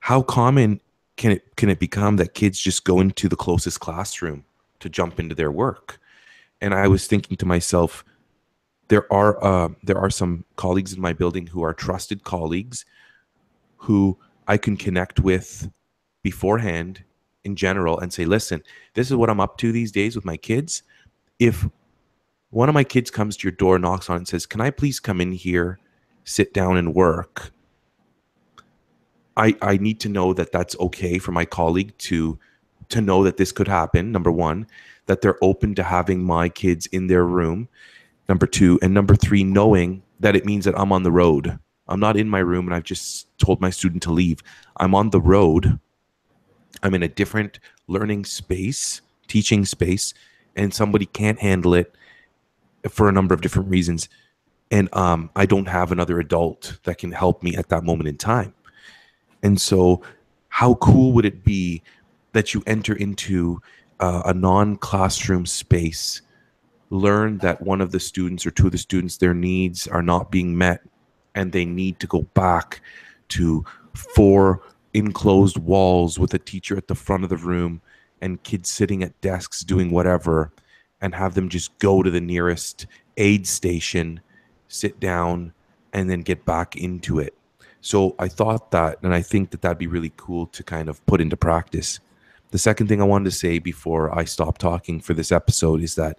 how common can it become that kids just go into the closest classroom to jump into their work? And I was thinking to myself, there are some colleagues in my building who are trusted colleagues who I can connect with beforehand in general and say, listen, this is what I'm up to these days with my kids. If one of my kids comes to your door, knocks on it and says, can I please come in here, sit down and work? I need to know that that's okay for my colleague to know that this could happen. Number one, that they're open to having my kids in their room. Number two, and number three, knowing that it means that I'm on the road. I'm not in my room and I've just told my student to leave. I'm on the road. I'm in a different learning space, teaching space, and somebody can't handle it for a number of different reasons. And I don't have another adult that can help me at that moment in time. And so how cool would it be that you enter into a non-classroom space, learn that one of the students or two of the students, their needs are not being met, and they need to go back to 4 enclosed walls with a teacher at the front of the room and kids sitting at desks doing whatever, and have them just go to the nearest aid station, sit down, and then get back into it. So I thought that, and I think that that'd be really cool to kind of put into practice. The second thing I wanted to say before I stop talking for this episode is that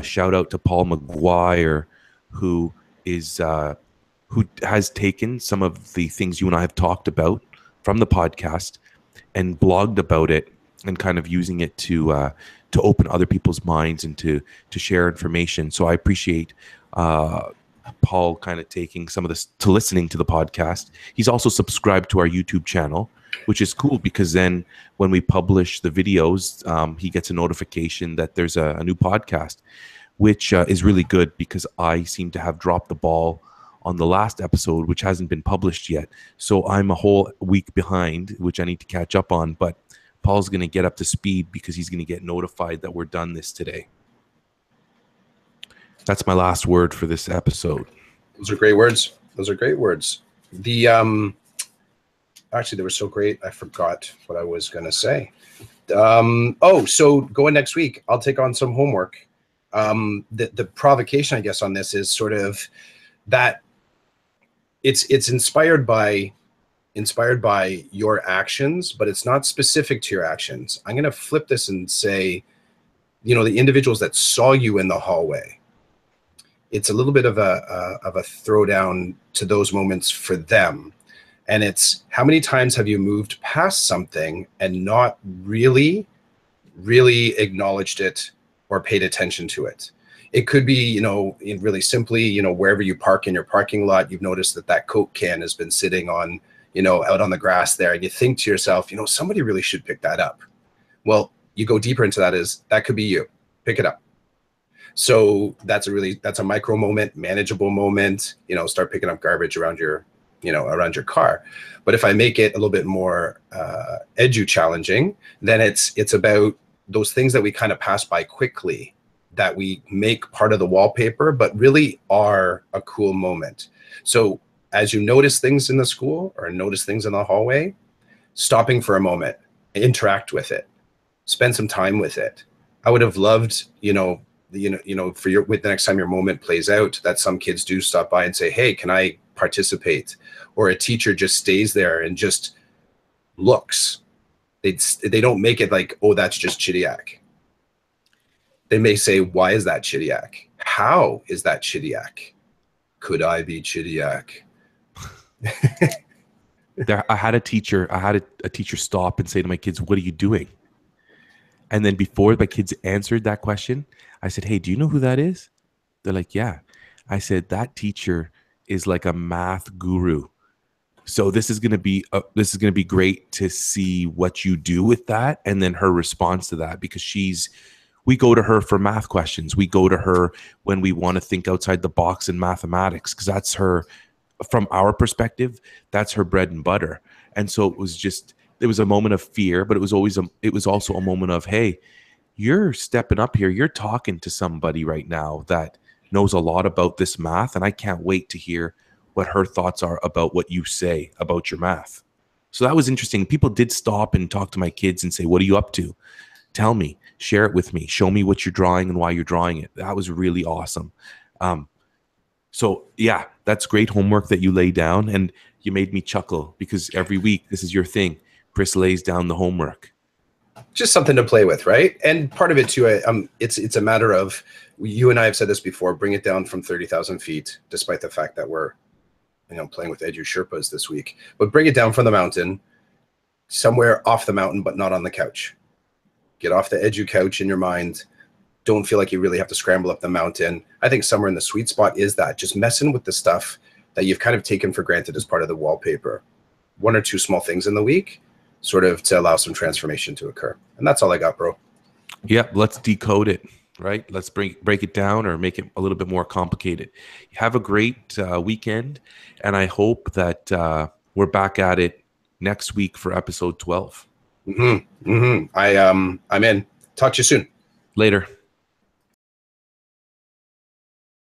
shout out to Paul McGuire, who has taken some of the things you and I have talked about from the podcast and blogged about it, and kind of using it to open other people's minds and to share information. So I appreciate Paul kind of taking some of this to listening to the podcast. He's also subscribed to our YouTube channel, which is cool because then when we publish the videos, he gets a notification that there's a new podcast, which is really good because I seem to have dropped the ball on the last episode, which hasn't been published yet. So I'm a whole week behind, which I need to catch up on. But Paul's going to get up to speed because he's going to get notified that we're done this today. That's my last word for this episode. Those are great words. Those are great words. The actually, they were so great, I forgot what I was going to say. So going next week, I'll take on some homework. The provocation, I guess, on this is sort of that it's inspired by your actions, but it's not specific to your actions. I'm going to flip this and say, the individuals that saw you in the hallway, it's a little bit of a throwdown to those moments for them. And it's, how many times have you moved past something and not really acknowledged it or paid attention to it? It could be, really simply, wherever you park in your parking lot, you've noticed that Coke can has been sitting on, out on the grass there. And you think to yourself, somebody really should pick that up. Well, you go deeper into that could be you. Pick it up. So that's a micro moment, manageable moment, start picking up garbage around your car. But if I make it a little bit more edu challenging, then it's about those things that we kind of pass by quickly, that we make part of the wallpaper, but really are a cool moment. So as you notice things in the school or notice things in the hallway, stopping for a moment, interact with it, spend some time with it. I would have loved, with the next time your moment plays out, that some kids do stop by and say, hey, can I participate? Or a teacher just stays there and just looks. They don't make it like, oh, that's just Chidiac. They may say, why is that Chidiac? How is that Chidiac? Could I be Chidiac? I had a teacher stop and say to my kids, what are you doing? And then before my kids answered that question, I said, hey, do you know who that is? They're like, yeah. I said, that teacher is like a math guru. So this is going to be great to see what you do with that. And then her response to that, because she's We go to her for math questions. We go to her when we want to think outside the box in mathematics, because that's her, from our perspective, that's her bread and butter. And so it was a moment of fear, but it was also a moment of, hey, you're stepping up here. You're talking to somebody right now that knows a lot about this math, and I can't wait to hear what her thoughts are about what you say about your math. So that was interesting. People did stop and talk to my kids and say, what are you up to? Tell me, share it with me, show me what you're drawing and why you're drawing it. That was really awesome. So yeah, that's great homework that you lay down, and you made me chuckle because every week this is your thing. Chris lays down the homework. Just something to play with, right? And part of it too, it's a matter of, you and I have said this before, bring it down from 30,000 feet, despite the fact that we're, playing with EDU Sherpas this week, but bring it down from the mountain, somewhere off the mountain, but not on the couch. Get off the EDU couch in your mind. Don't feel like you really have to scramble up the mountain. I think somewhere in the sweet spot is that, just messing with the stuff that you've kind of taken for granted as part of the wallpaper. 1 or 2 small things in the week, sort of to allow some transformation to occur. And that's all I got, bro. Yeah, let's decode it, right? Let's break it down or make it a little bit more complicated. Have a great weekend, and I hope that we're back at it next week for episode 12. I'm in. Talk to you soon. Later.